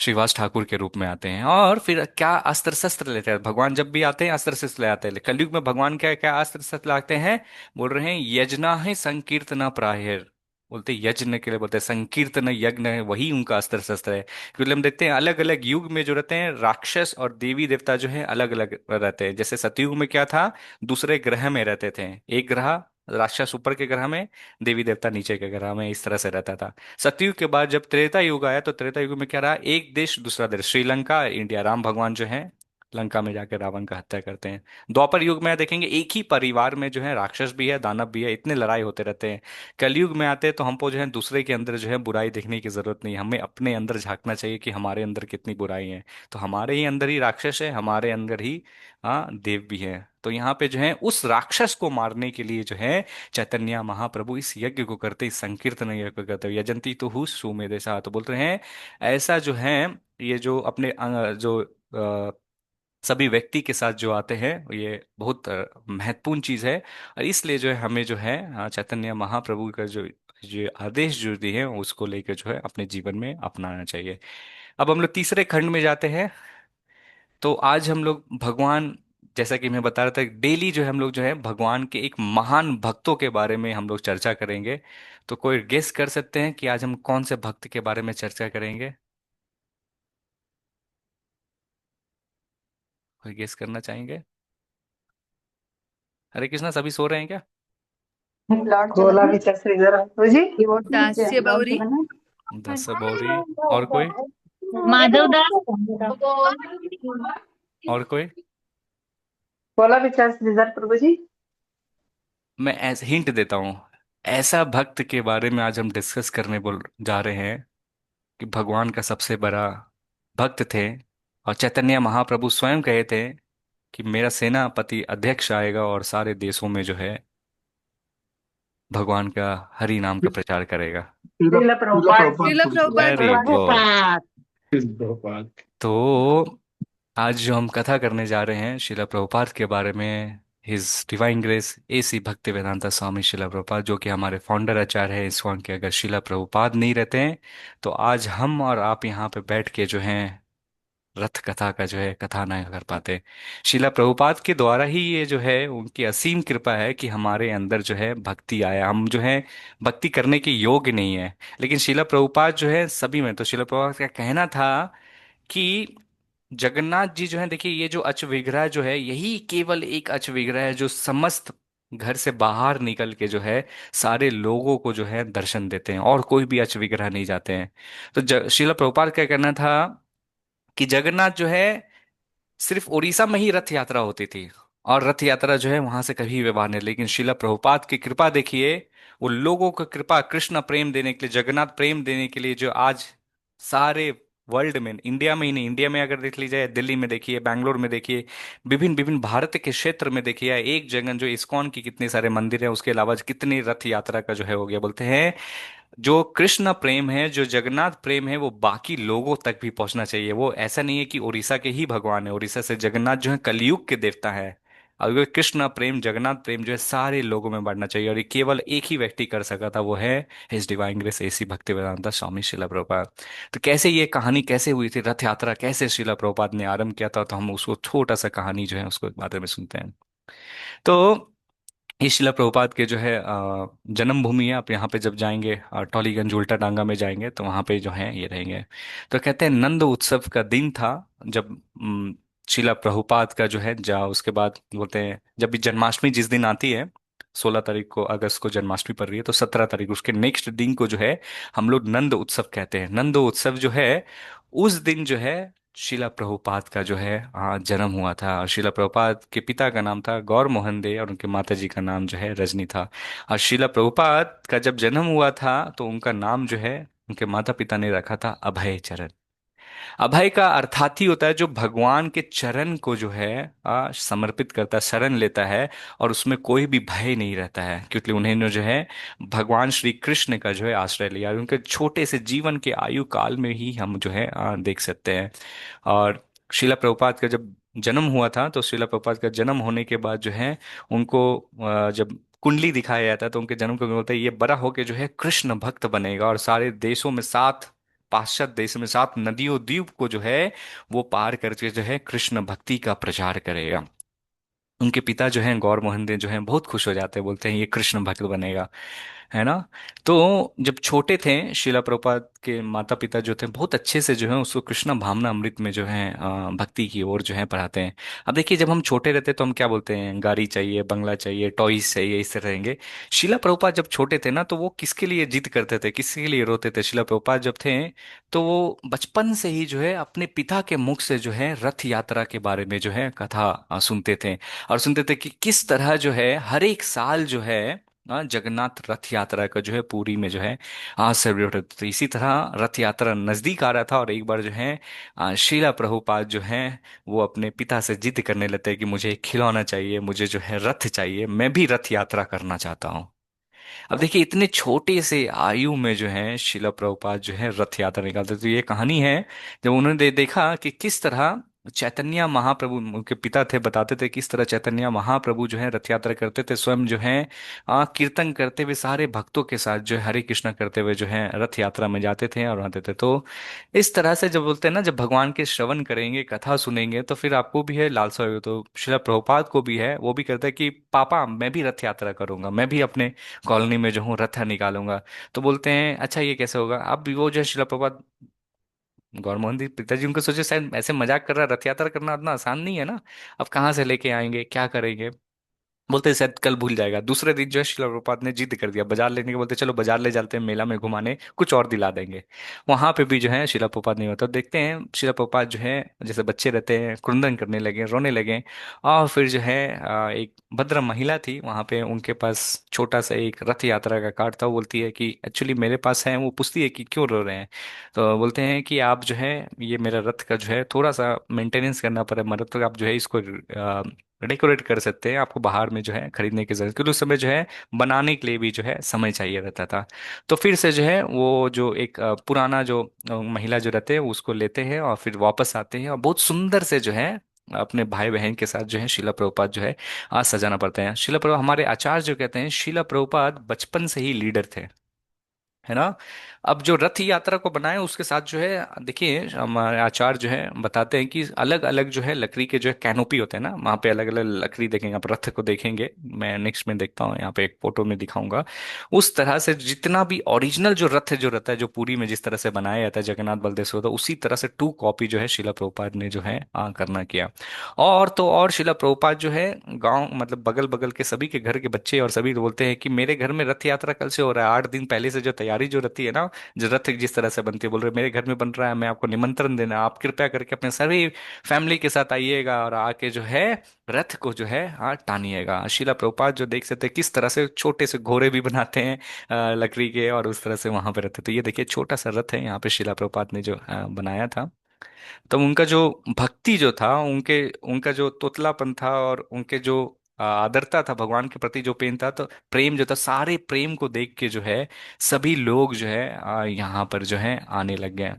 श्रीवास ठाकुर के रूप में आते हैं। और फिर क्या अस्त्र शस्त्र लेते हैं भगवान, जब भी आते हैं अस्त्र शस्त्र ले आते हैं। कलयुग में भगवान क्या क्या अस्त्र शस्त्र लाते हैं, बोल रहे हैं यजना है संकीर्तना प्रायर, बोलते हैं यज्ञ के लिए बोलते हैं, संकीर्तन यज्ञ है वही उनका अस्त्र शस्त्र है। क्योंकि हम देखते हैं अलग अलग युग में जो रहते हैं राक्षस और देवी देवता जो है अलग अलग रहते हैं। जैसे सतयुग में क्या था, दूसरे ग्रह में रहते थे, एक ग्रह राक्षस ऊपर के ग्रह में, देवी देवता नीचे के ग्रह में, इस तरह से रहता था। सतयुग के बाद जब त्रेता युग आया तो त्रेता युग में क्या रहा, एक देश दूसरा देश, श्रीलंका इंडिया, राम भगवान जो है लंका में जाकर रावण का हत्या करते हैं। द्वापर युग में देखेंगे एक ही परिवार में जो है राक्षस भी है दानव भी है, इतने लड़ाई होते रहते हैं। कलयुग में आते हैं तो हमको जो है दूसरे के अंदर जो है बुराई देखने की जरूरत नहीं, हमें अपने अंदर झांकना चाहिए कि हमारे अंदर कितनी बुराई है। तो हमारे ही अंदर ही राक्षस है, हमारे अंदर ही देव भी है। तो यहाँ पे जो है उस राक्षस को मारने के लिए जो है चैतन्य महाप्रभु इस यज्ञ को करते, इस संकीर्तन यज्ञ को करते हुए, यजंती तो हु सुमेधसा, तो बोलते हैं ऐसा जो है, ये जो अपने जो सभी व्यक्ति के साथ जो आते हैं ये बहुत महत्वपूर्ण चीज है। और इसलिए जो है हमें जो है चैतन्य महाप्रभु का जो जो आदेश जो दिए हैं उसको लेकर जो है अपने जीवन में अपनाना चाहिए। अब हम लोग तीसरे खंड में जाते हैं। तो आज हम लोग भगवान, जैसा कि मैं बता रहा था, डेली जो है हम लोग जो है भगवान के एक महान भक्तों के बारे में हम लोग चर्चा करेंगे। तो कोई गेस कर सकते हैं कि आज हम कौन से भक्त के बारे में चर्चा करेंगे, कोई गेस करना चाहेंगे। हरे कृष्णा, सभी सो रहे हैं क्या। लॉर्ड गोला चला भी चल रही जरा तो जी कीबोर्ड से नीचे दास्य लॉर्ड बौरी, चला दस बौरी। और कोई, माधव दास। और कोई। गोला भी चल रही जरा प्रभु जी। मैं ऐसे हिंट देता हूँ, ऐसा भक्त के बारे में आज हम डिस्कस करने बोल जा रहे हैं कि भगवान का सबसे बड़ा भक्त थे, और चैतन्य महाप्रभु स्वयं कहे थे कि मेरा सेनापति अध्यक्ष आएगा और सारे देशों में जो है भगवान का हरि नाम का प्रचार करेगा। शीला प्रभुपाद श्रील प्रभुपाद वेरी जी। गुड। प्रभुपाद तो आज जो हम कथा करने जा रहे हैं शिला प्रभुपाद के बारे में, हिज डिवाइन ग्रेस एसी भक्ति वेदांता स्वामी शिला प्रभुपाद, जो कि हमारे फाउंडर आचार्य है इस्कॉन के। अगर शिला प्रभुपाद नहीं रहते हैं तो आज हम और आप यहाँ पे बैठ के जो हैं रथ कथा का जो है कथा नहीं कर पाते। शिला प्रभुपाद के द्वारा ही ये जो है उनकी असीम कृपा है कि हमारे अंदर जो है भक्ति आया, हम जो है भक्ति करने के योग्य नहीं है। लेकिन शिला प्रभुपाद जो है सभी में, तो शिला प्रभुपाद का कहना था कि जगन्नाथ जी जो है, देखिए ये जो अच विग्रह जो है यही केवल एक अच विग्रह है जो समस्त घर से बाहर निकल के जो है सारे लोगों को जो है दर्शन देते हैं, और कोई भी अच विग्रह नहीं जाते हैं। तो शिला प्रभुपाद का कहना था कि जगन्नाथ जो है सिर्फ उड़ीसा में ही रथ यात्रा होती थी, और रथ यात्रा जो है वहां से कभी व्यवहार नहीं। लेकिन शिला प्रभुपाद की कृपा देखिए, वो लोगों को कृपा कृष्ण प्रेम देने के लिए, जगन्नाथ प्रेम देने के लिए, जो आज सारे वर्ल्ड में, इंडिया में ही नहीं, इंडिया में अगर देख लीजिए, दिल्ली में देखिए, बैंगलोर में देखिए, विभिन्न विभिन्न भारत के क्षेत्र में देखिए, एक जगह जो इस्कॉन की कितने सारे मंदिर है, उसके अलावा कितनी रथ यात्रा का जो है हो गया। बोलते हैं जो कृष्ण प्रेम है, जो जगन्नाथ प्रेम है, वो बाकी लोगों तक भी पहुंचना चाहिए। वो ऐसा नहीं है कि उड़ीसा के ही भगवान है, उड़ीसा से जगन्नाथ जो है कलयुग के देवता है। और ये कृष्ण प्रेम जगन्नाथ प्रेम जो है सारे लोगों में बढ़ना चाहिए, और ये केवल एक ही व्यक्ति कर सका था, वो है हिज डिवाइन ग्रेस एसी भक्ति वेदांता स्वामी शिला प्रभुपाद। तो कैसे ये कहानी कैसे हुई थी, रथ यात्रा कैसे शिला प्रभुपाद ने आरंभ किया था, तो हम उसको छोटा सा कहानी जो है उसको बारे में सुनते हैं। तो ये शिला प्रभुपाद के जो है जन्मभूमि है। आप यहाँ पे जब जाएंगे टॉलीगंज उल्टा टांगा में जाएंगे तो वहाँ पे जो है ये रहेंगे। तो कहते हैं नंद उत्सव का दिन था जब शिला प्रभुपाद का जो है जा उसके बाद बोलते हैं जब भी जन्माष्टमी जिस दिन आती है, 16 तारीख को अगस्त को जन्माष्टमी पड़ रही है, तो 17 तारीख उसके नेक्स्ट दिन को जो है हम लोग नंद उत्सव कहते हैं। नंद उत्सव जो है उस दिन जो है शिला प्रभुपाद का जो है जन्म हुआ था। और शिला प्रभुपाद के पिता का नाम था गौर मोहन दे और उनके माता जी का नाम जो है रजनी था। और शिला प्रभुपाद का जब जन्म हुआ था तो उनका नाम जो है उनके माता पिता ने रखा था अभय चरण। अभय का अर्थात ही होता है जो भगवान के चरण को जो है समर्पित करता है, शरण लेता है, और उसमें कोई भी भय नहीं रहता है, क्योंकि उन्हें जो है भगवान श्री कृष्ण का जो है आश्रय लिया। और उनके छोटे से जीवन के आयु काल में ही हम जो है देख सकते हैं। और शिला प्रभुपाद का जब जन्म हुआ था तो शिला प्रभुपाद का जन्म होने के बाद जो है उनको जब कुंडली दिखाया जाता है तो उनके जन्म को बोलते हैं ये बड़ा होके जो है कृष्ण भक्त बनेगा और सारे देशों में, सात पाश्चात्य देश में, सात नदियों द्वीप को जो है वो पार करके जो है कृष्ण भक्ति का प्रचार करेगा। उनके पिता जो हैं गौर मोहन दे जो हैं बहुत खुश हो जाते हैं, बोलते हैं ये कृष्ण भक्त बनेगा, है ना। तो जब छोटे थे शिला प्रभुपाद के माता पिता जो थे बहुत अच्छे से जो है उसको कृष्ण भावना अमृत में जो है भक्ति की ओर जो है पढ़ाते हैं। अब देखिए जब हम छोटे रहते तो हम क्या बोलते हैं, गाड़ी चाहिए, बंगला चाहिए, टॉयज चाहिए, इससे रहेंगे। शिला प्रभुपाद जब छोटे थे ना तो वो किसके लिए जिद करते थे, किसके लिए रोते थे। शिला प्रभुपाद जब थे तो वो बचपन से ही जो है अपने पिता के मुख से जो है रथ यात्रा के बारे में जो है कथा सुनते थे। और सुनते थे कि किस तरह जो है हर एक साल जो है जगन्नाथ रथ यात्रा का जो है पुरी में जो है सेलिब्रेट होता था। तो इसी तरह रथ यात्रा नजदीक आ रहा था और एक बार जो है शीला प्रभुपाद जो है वो अपने पिता से जिद करने लगते हैं कि मुझे एक खिलौना चाहिए, मुझे जो है रथ चाहिए, मैं भी रथ यात्रा करना चाहता हूँ। अब देखिए इतने छोटे से आयु में जो है शिला प्रभुपाद जो है रथ यात्रा निकालते, तो ये कहानी है जब उन्होंने देखा कि किस तरह चैतन्य महाप्रभु, उनके पिता थे, बताते थे किस तरह चैतन्य महाप्रभु जो है रथ यात्रा करते थे, स्वयं जो है कीर्तन करते हुए सारे भक्तों के साथ जो है हरे कृष्णा करते हुए जो है रथ यात्रा में जाते थे और आते थे। तो इस तरह से जब बोलते हैं ना जब भगवान के श्रवण करेंगे, कथा सुनेंगे, तो फिर आपको भी है लालसा होगी। तो शिला प्रभुपाद को भी है, वो भी करता है कि पापा मैं भी रथ यात्रा करूंगा, मैं भी अपने कॉलोनी में जो हूँ रथ निकालूंगा। तो बोलते हैं अच्छा ये कैसे होगा। अब वो जो है शिला प्रभुपाद, गौरमोहन जी पिताजी उनको सोचे शायद ऐसे मजाक कर रहा है, रथ यात्रा करना उतना आसान नहीं है ना, अब कहाँ से लेके आएंगे, क्या करेंगे। बोलते हैं, शायद कल भूल जाएगा। दूसरे दिन जो है शिला प्रभुपाद ने जिद कर दिया बाजार लेने के, बोलते चलो बाजार ले जाते हैं, मेला में घुमाने कुछ और दिला देंगे। वहां पे भी जो है शिला प्रभुपाद नहीं होता। देखते हैं शिला प्रभुपाद जो है जैसे बच्चे रहते हैं क्रंदन करने लगे, रोने लगे। और फिर जो है एक भद्र महिला थी वहां पे, उनके पास छोटा सा एक रथ यात्रा का कार्ड था। वो बोलती है कि एक्चुअली मेरे पास है। वो पूछती है कि क्यों रो रहे हैं। तो बोलते हैं कि आप जो है ये मेरा रथ का जो है थोड़ा सा मेंटेनेंस करना पड़े मदद, तो आप जो है इसको डेकोरेट कर सकते हैं, आपको बाहर में जो है खरीदने की जरूरत, क्योंकि उस समय जो है बनाने के लिए भी जो है समय चाहिए रहता था। तो फिर से जो है वो जो एक पुराना जो महिला जो रहते हैं उसको लेते हैं और फिर वापस आते हैं और बहुत सुंदर से जो है अपने भाई बहन के साथ जो है शिला प्रभुपाद जो है आज सजाना पड़ते हैं। शिला प्रभु हमारे आचार्य जो कहते हैं शिला प्रभुपाद बचपन से ही लीडर थे, है ना। अब जो रथ यात्रा को बनाए उसके साथ जो है देखिए हमारे आचार्य जो है बताते हैं कि अलग अलग जो है लकड़ी के जो है कैनोपी होते हैं ना, वहाँ पे अलग अलग लकड़ी देखेंगे आप, रथ को देखेंगे, मैं नेक्स्ट में देखता हूँ यहाँ पे एक फोटो में दिखाऊंगा। उस तरह से जितना भी ओरिजिनल जो रथ जो रहता है जो पूरी में जिस तरह से बनाया जाता है जगन्नाथ बलदेव सुभद्रा, उसी तरह से 2 कॉपी जो है शिला प्रभुपाद ने जो है करना किया। और तो और शिला प्रभुपाद जो है गांव मतलब बगल बगल के सभी के घर के बच्चे और सभी बोलते हैं कि मेरे घर में रथ यात्रा कल से हो रहा है, 8 दिन पहले से जो तैयारी जो रहती है ना, जो रथ जिस तरह से बनती है, बोल रहे मेरे घर में बन रहा है, मैं आपको निमंत्रण देना, आप कृपया करके अपने सभी फैमिली के साथ आइएगा और आके जो है रथ को जो है टानिएगा। शिला प्रभुपाद जो देख सकते हैं किस तरह से छोटे से घोड़े भी बनाते हैं लकड़ी के, और उस तरह से वहां पे रहते। तो ये देखिए छोटा सा रथ है यहाँ पे शिला प्रभुपाद ने जो बनाया था। तब उनका जो भक्ति जो था, उनके उनका जो तोतलापन था और उनके जो आदरता था भगवान के प्रति, जो प्रेम था, तो प्रेम जो था सारे प्रेम को देख के जो है सभी लोग जो है यहाँ पर जो है आने लग गए।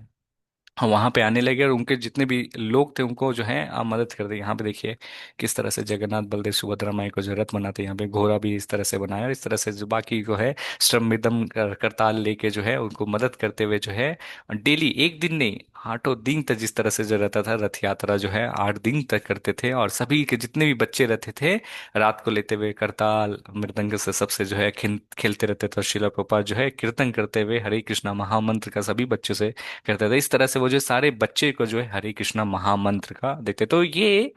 हाँ वहां पे आने लगे और उनके जितने भी लोग थे उनको जो है मदद कर दी। यहाँ पे देखिए किस तरह से जगन्नाथ बलदेव सुभद्रा माई को जो रथ बनाते हैं, यहाँ पे घोड़ा भी इस तरह से बनाया, और इस तरह से जो बाकी को है श्रम करताल लेके जो है उनको मदद करते हुए जो है डेली, एक दिन नहीं, आठों दिन तक जिस तरह से जो रहता था, रथ यात्रा जो है 8 दिन तक करते थे, और सभी के जितने भी बच्चे रहते थे रात को लेते हुए करताल मृदंग से सबसे जो है खेलते रहते थे। और शिला प्रभुपाद जो है कीर्तन करते हुए हरे कृष्णा महामंत्र का सभी बच्चों से करते थे। इस तरह से वो जो सारे बच्चे को जो है हरे कृष्णा महामंत्र का देते। तो ये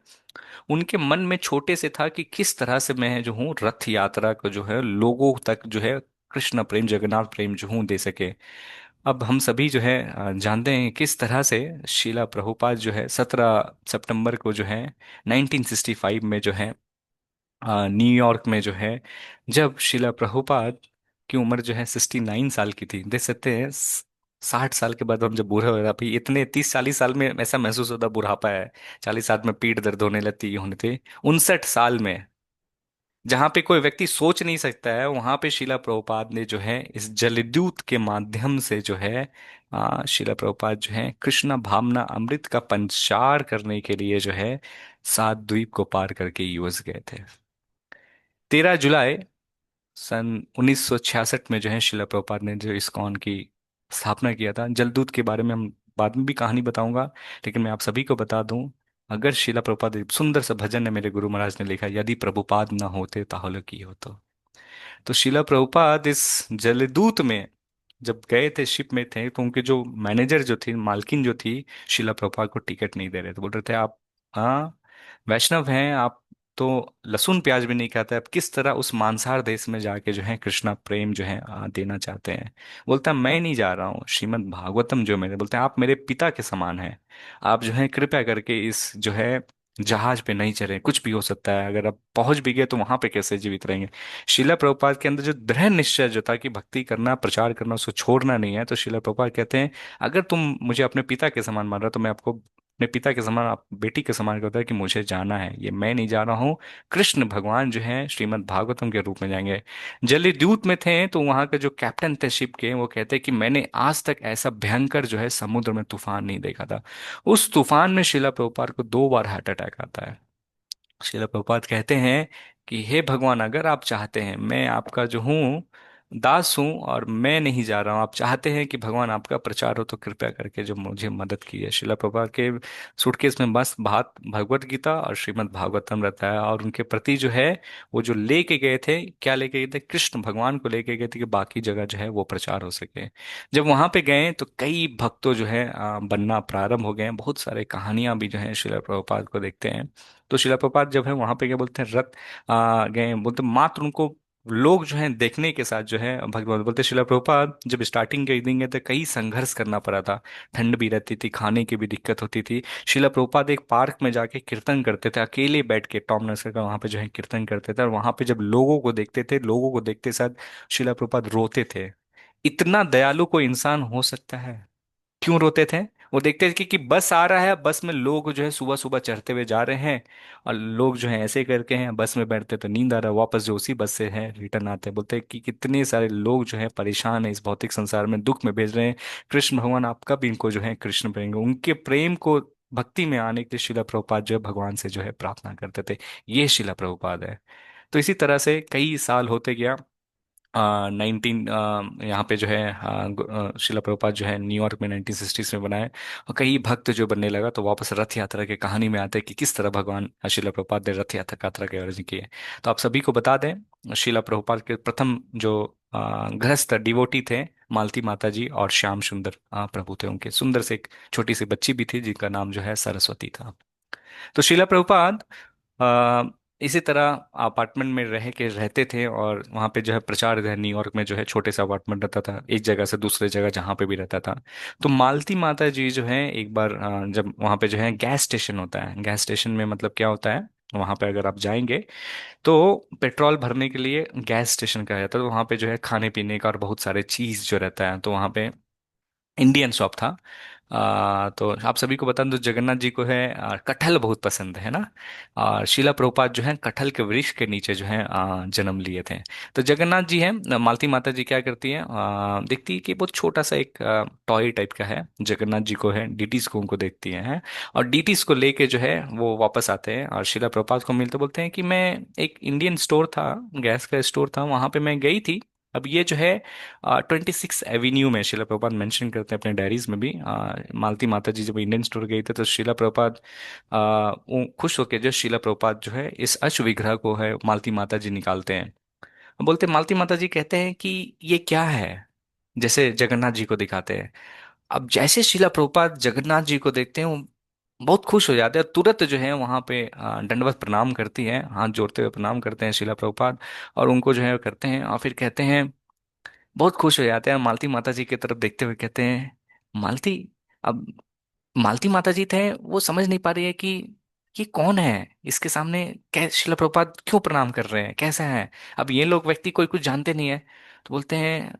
उनके मन में छोटे से था कि किस तरह से मैं जो हूँ रथ यात्रा को जो है लोगों तक जो है कृष्ण प्रेम जगन्नाथ प्रेम जो हूँ दे सके। अब हम सभी जो है जानते हैं किस तरह से शीला प्रभुपाद जो है 17 सितंबर को जो है 1965 में जो है न्यूयॉर्क में जो है, जब शीला प्रभुपाद की उम्र जो है 69 साल की थी। देख सकते हैं 60 साल के बाद हम जब बूढ़े हो रहे अभी इतने 30-40 साल में ऐसा महसूस होता बुढ़ापा है। 40 साल में पीठ दर्द होने लगती, ये होने थे 59 साल में। जहां पे कोई व्यक्ति सोच नहीं सकता है, वहां पे शीला प्रभुपाद ने जो है इस जलद्यूत के माध्यम से जो है शीला प्रभुपाद जो है कृष्ण भावना अमृत का पंचार करने के लिए जो है सात द्वीप को पार करके यूएस गए थे। 13 जुलाई सन 1966 में जो है शिला प्रभुपाद ने जो इस्कॉन की स्थापना किया था। जलदूत के बारे में हम बाद में भी कहानी बताऊंगा, लेकिन मैं आप सभी को बता दूं, अगर शिला प्रभुपाद, एक सुंदर सा भजन है मेरे गुरु महाराज ने लिखा, यदि प्रभुपाद न होते ताहले की हो। तो शिला प्रभुपाद इस जलदूत में जब गए थे, शिप में थे, तो उनके जो मैनेजर जो थी, मालकिन जो थी, शिला प्रभुपाद को टिकट नहीं दे रहे थे। बोल रहे थे आप हाँ वैष्णव हैं आप, तो लहसुन प्याज भी नहीं खाते, आप किस तरह उस मांसाहार देश में जाके जो है कृष्णा प्रेम जो है देना चाहते हैं। बोलता है मैं नहीं जा रहा हूँ, श्रीमद् भागवतम जो मेरे, बोलते हैं आप मेरे पिता के समान हैं, आप जो है कृपया करके इस जो है जहाज पे नहीं चले, कुछ भी हो सकता है, अगर आप पहुंच भी गए तो वहां पे कैसे जीवित रहेंगे। शिला प्रभुपाद के अंदर जो दृढ़ निश्चय जो था कि भक्ति करना, प्रचार करना, उसको छोड़ना नहीं है, तो शिला प्रभुपाद कहते हैं अगर तुम मुझे अपने पिता के समान मान रहे हो तो मैं आपको अपने पिता के समान, आप बेटी के समान कहता है कि मुझे जाना है, ये मैं नहीं जा रहा हूँ, कृष्ण भगवान जो है श्रीमद् भागवतम के रूप में जाएंगे। जलद्यूत में थे तो वहां के जो कैप्टन थे शिप के, वो कहते हैं कि मैंने आज तक ऐसा भयंकर जो है समुद्र में तूफान नहीं देखा था। उस तूफान में शिला प्रभुपाद को 2 बार हार्ट अटैक आता है। श्रील प्रभुपाद कहते हैं कि हे भगवान, अगर आप चाहते हैं, मैं आपका जो हूँ दास हूँ और मैं नहीं जा रहा हूँ, आप चाहते हैं कि भगवान आपका प्रचार हो, तो कृपया करके जो मुझे मदद कीजिए। श्रील प्रभुपाद के सूटकेस में बस भात भगवत गीता और श्रीमद् भागवतम रहता है, और उनके प्रति जो है वो जो लेके गए थे, क्या लेके गए थे, कृष्ण भगवान को लेके गए थे कि बाकी जगह जो है वो प्रचार हो सके। जब वहां पे गए तो कई भक्तों जो है बनना प्रारंभ हो गए हैं। बहुत सारे कहानियां भी जो है श्रील प्रभुपाद को देखते हैं। तो शिला प्रपात जब है वहां पे क्या बोलते हैं रथ गए, बोलते मात्र उनको लोग जो है देखने के साथ जो है भगवान बोलते शिला प्रभुपाद जब स्टार्टिंग के दिन गए थे कई संघर्ष करना पड़ा था, ठंड भी रहती थी, खाने की भी दिक्कत होती थी। शिला प्रभुपाद एक पार्क में जाके कीर्तन करते थे, अकेले बैठ के टॉम नरसर का वहां पे जो है कीर्तन करते थे, और वहां पे जब लोगों को देखते थे, लोगों को देखते साथ शिला प्रभुपाद रोते थे। इतना दयालु कोई इंसान हो सकता है। क्यों रोते थे? वो देखते थे कि बस आ रहा है, बस में लोग जो है सुबह सुबह चढ़ते हुए जा रहे हैं, और लोग जो है ऐसे करके हैं, बस में बैठते तो नींद आ रहा है, वापस जो उसी बस से है रिटर्न आते हैं। बोलते हैं कि कितने सारे लोग जो है परेशान है, इस भौतिक संसार में दुख में भेज रहे हैं, कृष्ण भगवान आप कब इनको जो है कृष्ण प्रेम, उनके प्रेम को भक्ति में आने के लिए शिला प्रभुपाद जो है भगवान से जो है प्रार्थना करते थे। ये शिला प्रभुपाद है। तो इसी तरह से कई साल होते गया। 19 यहाँ पे जो है शिला प्रभुपाद जो है न्यूयॉर्क में 1960s में बनाए, और कई भक्त जो बनने लगा, तो वापस रथ यात्रा के कहानी में आते हैं कि किस तरह भगवान शिला प्रभुपाद ने रथ यात्रा के आयोजन किए। तो आप सभी को बता दें शिला प्रभुपाद के प्रथम जो गृहस्थ डिवोटी थे मालती माता जी और श्याम सुंदर प्रभु थे। उनके सुंदर से एक छोटी सी बच्ची भी थी जिनका नाम जो है सरस्वती था। तो शिला प्रभुपाद आ, इसी तरह अपार्टमेंट में रह के रहते थे, और वहाँ पे जो है प्रचार है, न्यूयॉर्क में जो है छोटे सा अपार्टमेंट रहता था, एक जगह से दूसरे जगह जहाँ पे भी रहता था। तो मालती माता जी जो है एक बार जब वहाँ पे जो है गैस स्टेशन होता है, गैस स्टेशन में मतलब क्या होता है, वहाँ पे अगर आप जाएंगे तो पेट्रोल भरने के लिए गैस स्टेशन कहा जाता है। तो वहाँ पे जो है खाने पीने का और बहुत सारे चीज जो रहता है, तो वहाँ पे इंडियन शॉप था। तो आप सभी को बता दूं जगन्नाथ जी को है कटहल बहुत पसंद है ना, और शिला प्रभुपाद जो है कटहल के वृक्ष के नीचे जो है जन्म लिए थे। तो जगन्नाथ जी है, मालती माता जी क्या करती है, देखती है कि बहुत छोटा सा एक टॉय टाइप का है जगन्नाथ जी को है, डीटीज को उनको देखती हैं, और डीटीज को लेके जो है वो वापस आते हैं, और शिला प्रभुपाद को मिलते बोलते हैं कि मैं एक इंडियन स्टोर था, गैस का स्टोर था, वहां पे मैं गई थी अब ये जो है 26 एवेन्यू में शिला प्रभुपाद मेंशन करते हैं अपने डायरीज में भी। मालती माता जी जब इंडियन स्टोर गई थी तो शिला प्रभुपाद वो खुश होकर जो शिला प्रभुपाद जो है इस अश्व विग्रह को है मालती माता जी निकालते हैं। बोलते मालती माता जी कहते हैं कि ये क्या है, जैसे जगन्नाथ जी को दिखाते हैं। अब जैसे शिला प्रभुपाद जगन्नाथ जी को देखते हैं वो बहुत खुश हो जाते हैं और तुरंत जो है वहां पे दंडवत प्रणाम करती है, हाथ जोड़ते हुए प्रणाम करते हैं शिला प्रभुपाद। और उनको जो है करते हैं और फिर कहते हैं, बहुत खुश हो जाते हैं, मालती माता जी की तरफ देखते हुए कहते हैं, मालती। अब मालती माता जी थे वो समझ नहीं पा रही है कि ये कौन है, इसके सामने शिला प्रभुपाद क्यों प्रणाम कर रहे हैं, कैसा है। अब ये लोग व्यक्ति कोई कुछ जानते नहीं है, तो बोलते हैं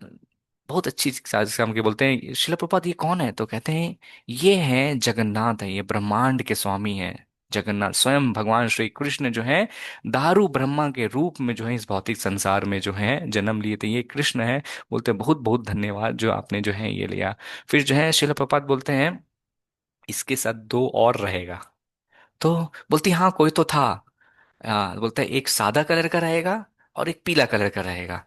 बहुत अच्छी साजिश काम के, बोलते हैं शिला प्रभुपाद ये कौन है, तो कहते हैं ये है जगन्नाथ है, ये ब्रह्मांड के स्वामी है। जगन्नाथ स्वयं भगवान श्री कृष्ण जो है दारू ब्रह्मा के रूप में जो है इस भौतिक संसार में जो है जन्म लिए थे, ये कृष्ण है। बोलते हैं बहुत बहुत धन्यवाद जो आपने जो है ये लिया। फिर जो है शिला प्रभुपाद बोलते हैं इसके साथ दो और रहेगा। तो बोलती हाँ कोई तो था। बोलता है एक सादा कलर का रहेगा और एक पीला कलर का रहेगा।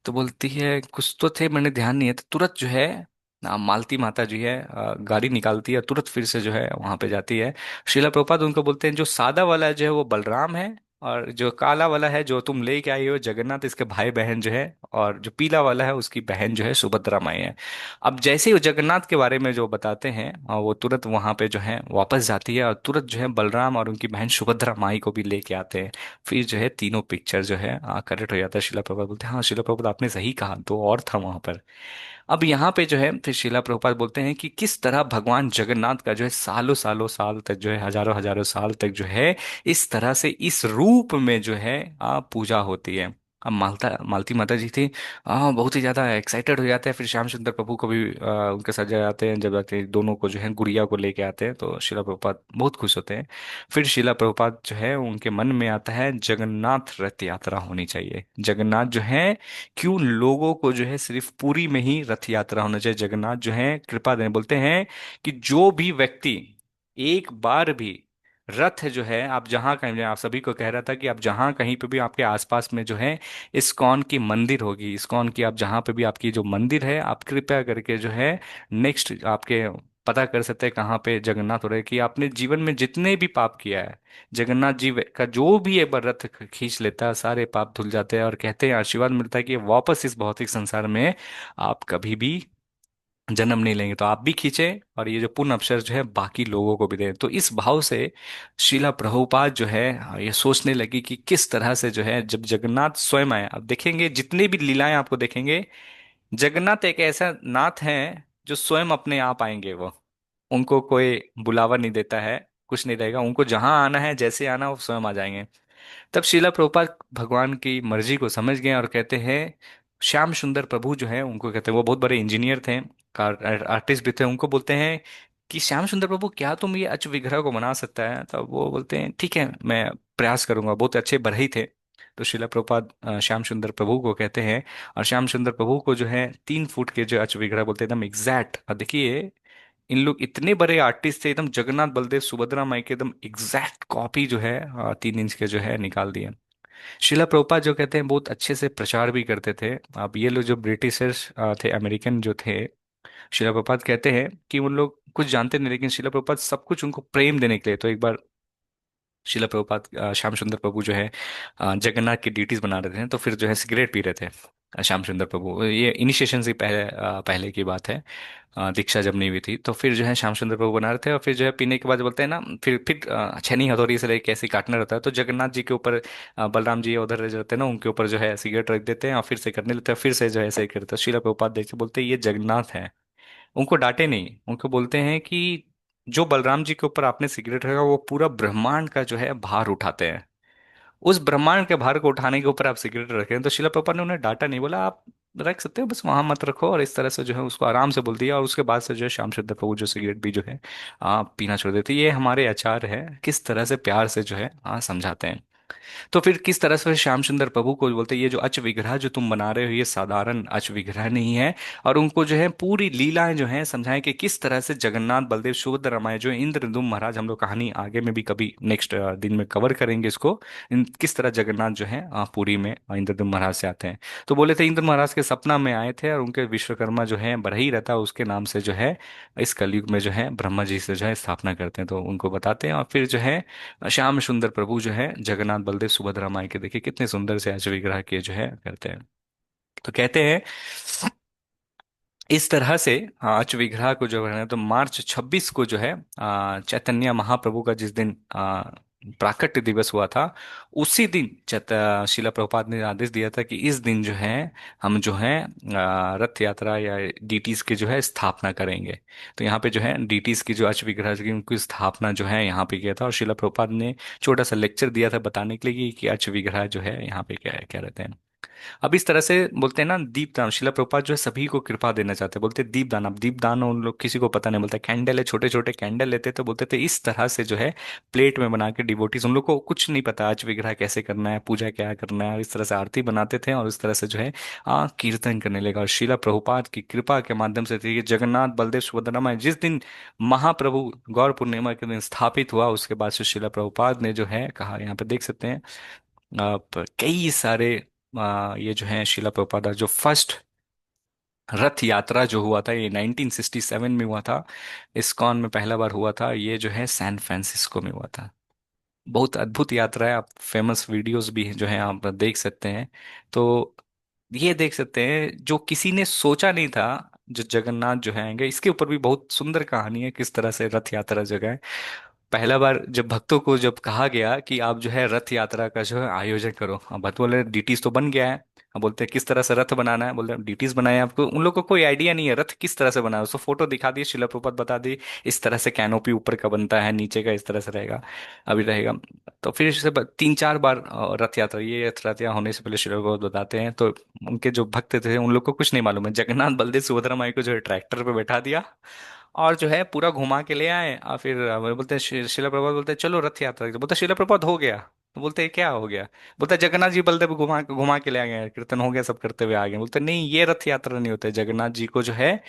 तो बोलती है कुछ तो थे मैंने ध्यान नहीं है। तो तुरंत जो है मालती माता जी है गाड़ी निकालती है, तुरंत फिर से जो है वहां पे जाती है। श्रीला प्रभुपाद उनको बोलते हैं जो सादा वाला जो है वो बलराम है, और जो काला वाला है जो तुम लेके आई हो जगन्नाथ इसके भाई बहन जो है, और जो पीला वाला है उसकी बहन जो है सुभद्रा माई है। अब जैसे ही वो जगन्नाथ के बारे में जो बताते हैं वो तुरंत वहां पे जो है वापस जाती है और तुरंत जो है बलराम और उनकी बहन सुभद्रा माई को भी लेके आते हैं। फिर जो है तीनों पिक्चर जो है करेक्ट हो जाता है। शिला प्रभुपाद बोलते हैं हाँ शिला प्रभुपाद आपने सही कहा, दो और था वहां पर। अब यहाँ पे जो है फिर शिला प्रभुपाद बोलते हैं कि किस तरह भगवान जगन्नाथ का जो है सालों सालों साल तक जो है हजारों हजारों साल तक जो है इस तरह से इस रूप में जो है पूजा होती है। अब मालती माता जी थी बहुत ही ज्यादा एक्साइटेड हो जाते हैं। फिर श्याम सुंदर प्रभु को भी उनके साथ जाते हैं, जब जाते हैं दोनों को जो है गुड़िया को लेके आते हैं तो शिला प्रभुपाद बहुत खुश होते हैं। फिर शिला प्रभुपाद जो है उनके मन में आता है जगन्नाथ रथ यात्रा होनी चाहिए। जगन्नाथ जो है क्यों लोगों को जो है सिर्फ पुरी में ही रथ यात्रा होना चाहिए, जगन्नाथ जो है कृपा देने बोलते हैं कि जो भी व्यक्ति एक बार भी रथ जो है आप जहां कहीं, आप सभी को कह रहा था कि आप जहां कहीं पे भी आपके आसपास में जो है इस्कॉन की मंदिर होगी, इस्कॉन की आप जहां पे भी आपकी जो मंदिर है आप कृपया करके जो है नेक्स्ट आपके पता कर सकते हैं कहाँ पे जगन्नाथ हो रहे हैं, कि आपने जीवन में जितने भी पाप किया है जगन्नाथ जी का जो भी एक बार रथ खींच लेता है सारे पाप धुल जाते हैं, और कहते हैं आशीर्वाद मिलता है कि वापस इस भौतिक संसार में आप कभी भी जन्म नहीं लेंगे। तो आप भी खींचे और ये जो पुण्य अवसर जो है बाकी लोगों को भी दें। तो इस भाव से शिला प्रभुपाद जो है ये सोचने लगी कि किस तरह से जो है जब जगन्नाथ स्वयं आए, अब देखेंगे जितने भी लीलाएं आपको देखेंगे जगन्नाथ एक ऐसा नाथ है जो स्वयं अपने आप आएंगे। वो उनको कोई बुलावा नहीं देता है, कुछ नहीं रहेगा, उनको जहां आना है जैसे आना वो स्वयं आ जाएंगे। तब शिला प्रभुपाद भगवान की मर्जी को समझ गए और कहते हैं श्याम सुंदर प्रभु जो है उनको कहते हैं, वो बहुत बड़े इंजीनियर थे, आर्टिस्ट भी थे, उनको बोलते हैं कि श्याम सुंदर प्रभु क्या तुम ये अच्च विग्रह को बना सकता है। तब वो बोलते हैं ठीक है मैं प्रयास करूंगा, बहुत अच्छे बढ़ई थे। तो शिला प्रभुपाद श्याम सुंदर प्रभु को कहते हैं, और श्याम सुंदर प्रभु को जो है 3 फुट के जो अच्च विग्रह बोलते हैं एकदम एग्जैक्ट। और देखिए इन लोग इतने बड़े आर्टिस्ट थे, एकदम जगन्नाथ बलदेव सुभद्रा माई के एकदम एग्जैक्ट कॉपी जो है 3 इंच के जो है निकाल दिए। शिला प्रभुपाद जो कहते हैं बहुत अच्छे से प्रचार भी करते थे। अब ये लोग जो ब्रिटिशर्स थे, अमेरिकन जो थे, शिला प्रभुपाद कहते हैं कि उन लोग कुछ जानते नहीं, लेकिन शिला प्रभुपाद सब कुछ उनको प्रेम देने के लिए। तो एक बार शिला प्रभुपाद श्याम सुंदर प्रभु जो है जगन्नाथ की ड्यूटीज बना रहे थे, तो फिर जो है सिगरेट पी रहे थे श्याम सुंदर प्रभु, ये इनिशिएशन से पहले पहले की बात है, दीक्षा जब नहीं हुई थी। तो फिर जो है श्याम सुंदर प्रभु बना रहे थे और फिर जो है पीने के बाद बोलते हैं ना, फिर छेनी हथौड़ी से लेके कैसे काटना रहता है, तो जगन्नाथ जी के ऊपर बलराम जी उधर रह जाते हैं ना, उनके ऊपर जो है सिगरेट रख देते हैं और फिर से करने लगते हैं, फिर से जो है ऐसे ही करते हैं। शिला प्रभुपाद देख के बोलते हैं ये जगन्नाथ है। उनको डांटे नहीं, उनको बोलते हैं कि जो बलराम जी के ऊपर आपने सिगरेट रखा वो पूरा ब्रह्मांड का जो है भार उठाते हैं, उस ब्रह्मांड के भार को उठाने के ऊपर आप सिगरेट रखे हैं। तो शिला प्रभुपाद ने उन्हें डांटा नहीं, बोला आप रख सकते हो बस वहां मत रखो, और इस तरह से जो है उसको आराम से बोल दिया। और उसके बाद से जो है श्याम सुंदर प्रभु जो सिगरेट भी जो है पीना छोड़ देते। ये हमारे आचार है किस तरह से प्यार से जो है समझाते हैं। तो फिर किस तरह से श्याम सुंदर प्रभु को बोलते हैं ये जो अच विग्रह जो तुम बना रहे हो ये साधारण अच विग्रह नहीं है। और उनको जो है पूरी लीलाएं जो है समझाएं कि किस तरह से जगन्नाथ बलदेव सुभद्रा रमाए जो है, इंद्रदुम्न महाराज, हम लोग कहानी आगे में भी कभी नेक्स्ट दिन में कवर करेंगे इसको। किस तरह जगन्नाथ जो है पुरी में इंद्रदुम्न महाराज से आते हैं। तो बोले थे इंद्र महाराज के सपना में आए थे और उनके विश्वकर्मा जो है बरही रहता उसके नाम से जो है इस कलयुग में जो है ब्रह्मा जी से जो है स्थापना करते हैं, तो उनको बताते हैं। और फिर जो है श्याम सुंदर प्रभु जो है जगन्नाथ बलदेव सुभद्रा माई के देखिए कितने सुंदर से आज विग्रह के जो है करते हैं। तो कहते हैं इस तरह से आज विग्रह को जो है तो मार्च 26 को जो है चैतन्य महाप्रभु का जिस दिन प्राकट्य दिवस हुआ था उसी दिन शिला प्रभुपाद ने आदेश दिया था कि इस दिन जो है हम जो है रथ यात्रा या डीटीज की जो है स्थापना करेंगे। तो यहाँ पे जो है डीटीज की जो अच विग्रह की उनकी स्थापना जो है यहाँ पे किया था और शिला प्रभुपाद ने छोटा सा लेक्चर दिया था बताने के लिए कि अच विग्रह जो है यहाँ पे क्या क्या रहते हैं। अब इस तरह से बोलते हैं ना दीपदान, शिला प्रभुपाद जो है सभी को कृपा देना चाहते हैं, बोलते हैं दीपदान। अब दीपदान उन लोग किसी को पता नहीं, बोलते कैंडल है, छोटे छोटे कैंडल लेते तो बोलते थे इस तरह से जो है प्लेट में बना के डिवोटीज, उन लोग को कुछ नहीं पता आज विग्रह कैसे करना है, पूजा क्या करना है, और इस तरह से आरती बनाते थे और इस तरह से जो है कीर्तन करने लगा। और शिला प्रभुपाद की कृपा के माध्यम से देखिए जगन्नाथ बलदेव सुभद्रा में जिस दिन महाप्रभु गौर पूर्णिमा के दिन स्थापित हुआ उसके बाद से शिला प्रभुपाद ने जो है कहा, यहाँ पे देख सकते हैं आप कई सारे ये जो है शिला प्रभुपाद जो फर्स्ट रथ यात्रा जो हुआ था ये 1967 में हुआ था। इस्कॉन में पहला बार हुआ था, ये जो है सैन फ्रांसिस्को में हुआ था। बहुत अद्भुत यात्रा है, आप फेमस वीडियोस भी हैं जो है आप देख सकते हैं। तो ये देख सकते हैं जो किसी ने सोचा नहीं था जो जगन्नाथ जो है आएंगे, इसके ऊपर भी बहुत सुंदर कहानी है किस तरह से रथ यात्रा जगह है। पहला बार जब भक्तों को जब कहा गया कि आप जो है रथ यात्रा का जो है आयोजन करो, अब भक्त बोले डीटीज तो बन गया है। अब बोलते हैं किस तरह से रथ बनाना है, बोलते हैं डीटीज बनाए, आपको उन लोगों को कोई आइडिया नहीं है रथ किस तरह से बना है, उसको फोटो दिखा दिए, शिला प्रभुपाद बता दी इस तरह से कैनोपी ऊपर का बनता है, नीचे का इस तरह से रहेगा, अभी रहेगा। तो फिर से 3-4 बार रथ यात्रा, ये रथ यात्रा होने से पहले शिला प्रभुपाद बताते हैं। तो उनके जो भक्त थे उन लोग को कुछ नहीं मालूम है, जगन्नाथ बलदेव सुभद्रा माई को जो है ट्रैक्टर पे बैठा दिया और जो है पूरा घुमा के ले आए। और फिर बोलते हैं शिला प्रभुपाद बोलते हैं चलो रथ यात्रा, बोलते हैं शिला प्रभुपाद हो गया, तो बोलते हैं क्या हो गया, बोलता है जगन्नाथ जी बलदेव घुमा घुमा के ले आ गए, कीर्तन हो गया सब करते हुए आ गए। बोलते हैं, नहीं ये रथ यात्रा नहीं होता है, जगन्नाथ जी को जो है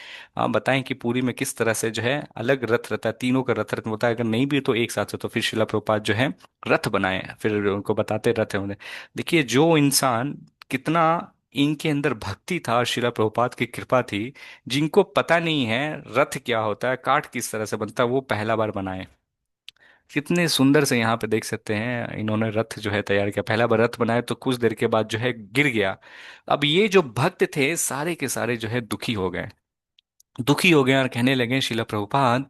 बताएं कि पूरी में किस तरह से जो है अलग रथ रहता है, तीनों का रथ रथ होता है, अगर नहीं भी तो एक साथ हो। तो फिर शिला प्रभुपाद जो है रथ बनाए, फिर उनको बताते रथ है उन्हें। देखिए जो इंसान कितना इनके अंदर भक्ति था और शिला प्रभुपाद की कृपा थी, जिनको पता नहीं है रथ क्या होता है, काठ किस तरह से बनता है, वो पहला बार बनाए। कितने सुंदर से यहाँ पे देख सकते हैं इन्होंने रथ जो है तैयार किया, पहला बार रथ बनाया तो कुछ देर के बाद जो है गिर गया। अब ये जो भक्त थे सारे के सारे जो है दुखी हो गए, दुखी हो गए और कहने लगे शिला प्रभुपाद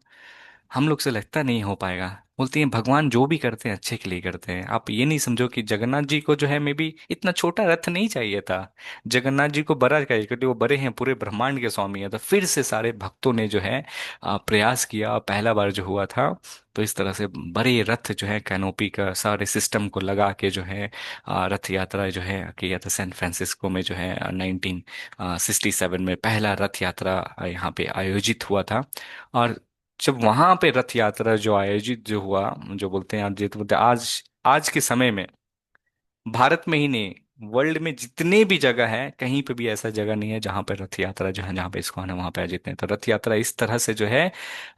हम लोग से लगता नहीं हो पाएगा। बोलती हैं भगवान जो भी करते हैं अच्छे के लिए करते हैं, आप ये नहीं समझो कि जगन्नाथ जी को जो है मे बी इतना छोटा रथ नहीं चाहिए था, जगन्नाथ जी को बड़ा चाहिए क्योंकि वो बड़े हैं, पूरे ब्रह्मांड के स्वामी है। तो फिर से सारे भक्तों ने जो है प्रयास किया, पहला बार जो हुआ था तो इस तरह से बड़े रथ जो है कैनोपी का सारे सिस्टम को लगा के जो है रथ यात्रा जो है किया था सैन फ्रांसिस्को में जो है 1967 में पहला रथ यात्रा यहाँ पे आयोजित हुआ था। और जब वहां पे रथ यात्रा जो आयोजित जो हुआ, जो बोलते हैं आज जो बोलते हैं आज आज के समय में भारत में ही नहीं वर्ल्ड में जितने भी जगह है कहीं पे भी ऐसा जगह नहीं है जहां पे रथ यात्रा जो है जहां पे इस्कॉन है वहां पे आयोजित है। तो रथ यात्रा इस तरह से जो है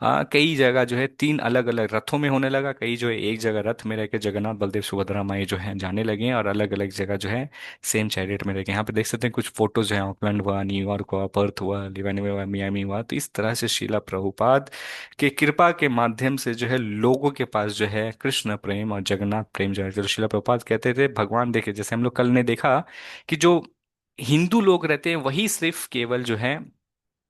कई जगह जो है 3 अलग अलग रथों में होने लगा, कई जो है एक जगह रथ में रह के जगन्नाथ बलदेव सुभद्रा माई जो है जाने लगे हैं और अलग अलग जगह जो है सेम चैरियट में रह के। यहाँ पे देख सकते हैं कुछ फोटोज जो है ऑकलैंड हुआ, न्यूयॉर्क हुआ, पर्थ हुआ, लिवानी हुआ, मियामी हुआ। तो इस तरह से शीला प्रभुपाद के कृपा के माध्यम से जो है लोगों के पास जो है कृष्ण प्रेम और जगन्नाथ प्रेम जो है, जो शिला प्रभुपाद कहते थे भगवान देखे, जैसे हम लोग कल ने देखा कि जो हिंदू लोग रहते हैं वही सिर्फ केवल जो है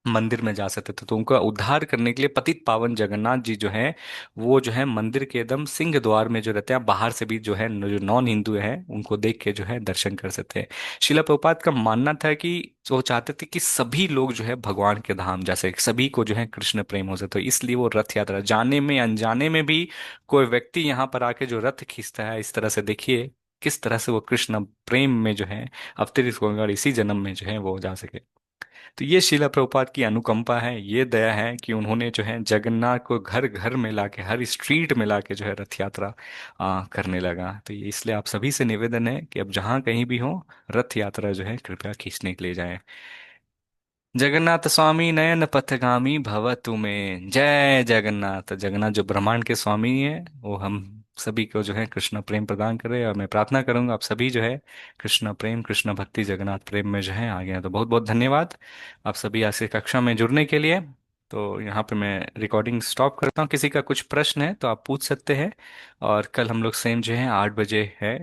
मंदिर में जा सकते थे, तो उनका उद्धार करने के लिए पतित पावन जगन्नाथ जी जो है वो जो है मंदिर के एकदम सिंह द्वार में जो रहते हैं, बाहर से भी जो है जो नॉन हिंदू है उनको देख के जो है दर्शन कर सकते हैं। शिला प्रभुपाद का मानना था कि वो चाहते थे कि सभी लोग जो है भगवान के धाम जा सके, सभी को जो है कृष्ण प्रेम हो सके, तो इसलिए वो रथ यात्रा जाने में अनजाने में भी कोई व्यक्ति यहाँ पर आके जो रथ खींचता है इस तरह से देखिए किस तरह से वो कृष्ण प्रेम में जो है अवतरित होगा और इसी जन्म में जो है वो जा सके। तो ये शिला प्रभुपाद की अनुकंपा है, ये दया है कि उन्होंने जो है जगन्नाथ को घर घर में लाके, हर स्ट्रीट में लाके जो है रथ यात्रा करने लगा। तो ये इसलिए आप सभी से निवेदन है कि अब जहाँ कहीं भी हो, रथ यात्रा जो है कृपया खींचने के लिए जाए। जगन्नाथ स्वामी नयन पथगामी भव तुम्हें, जय जगन्नाथ। जगन्नाथ जो ब्रह्मांड के स्वामी है, वो हम सभी को जो है कृष्ण प्रेम प्रदान करे। और मैं प्रार्थना करूंगा आप सभी जो है कृष्ण प्रेम, कृष्ण भक्ति, जगन्नाथ प्रेम में जो है आगे हैं। तो बहुत बहुत धन्यवाद आप सभी आज से कक्षा में जुड़ने के लिए। तो यहाँ पे मैं रिकॉर्डिंग स्टॉप करता हूँ। किसी का कुछ प्रश्न है तो आप पूछ सकते हैं। और कल हम लोग सेम जो है 8 बजे है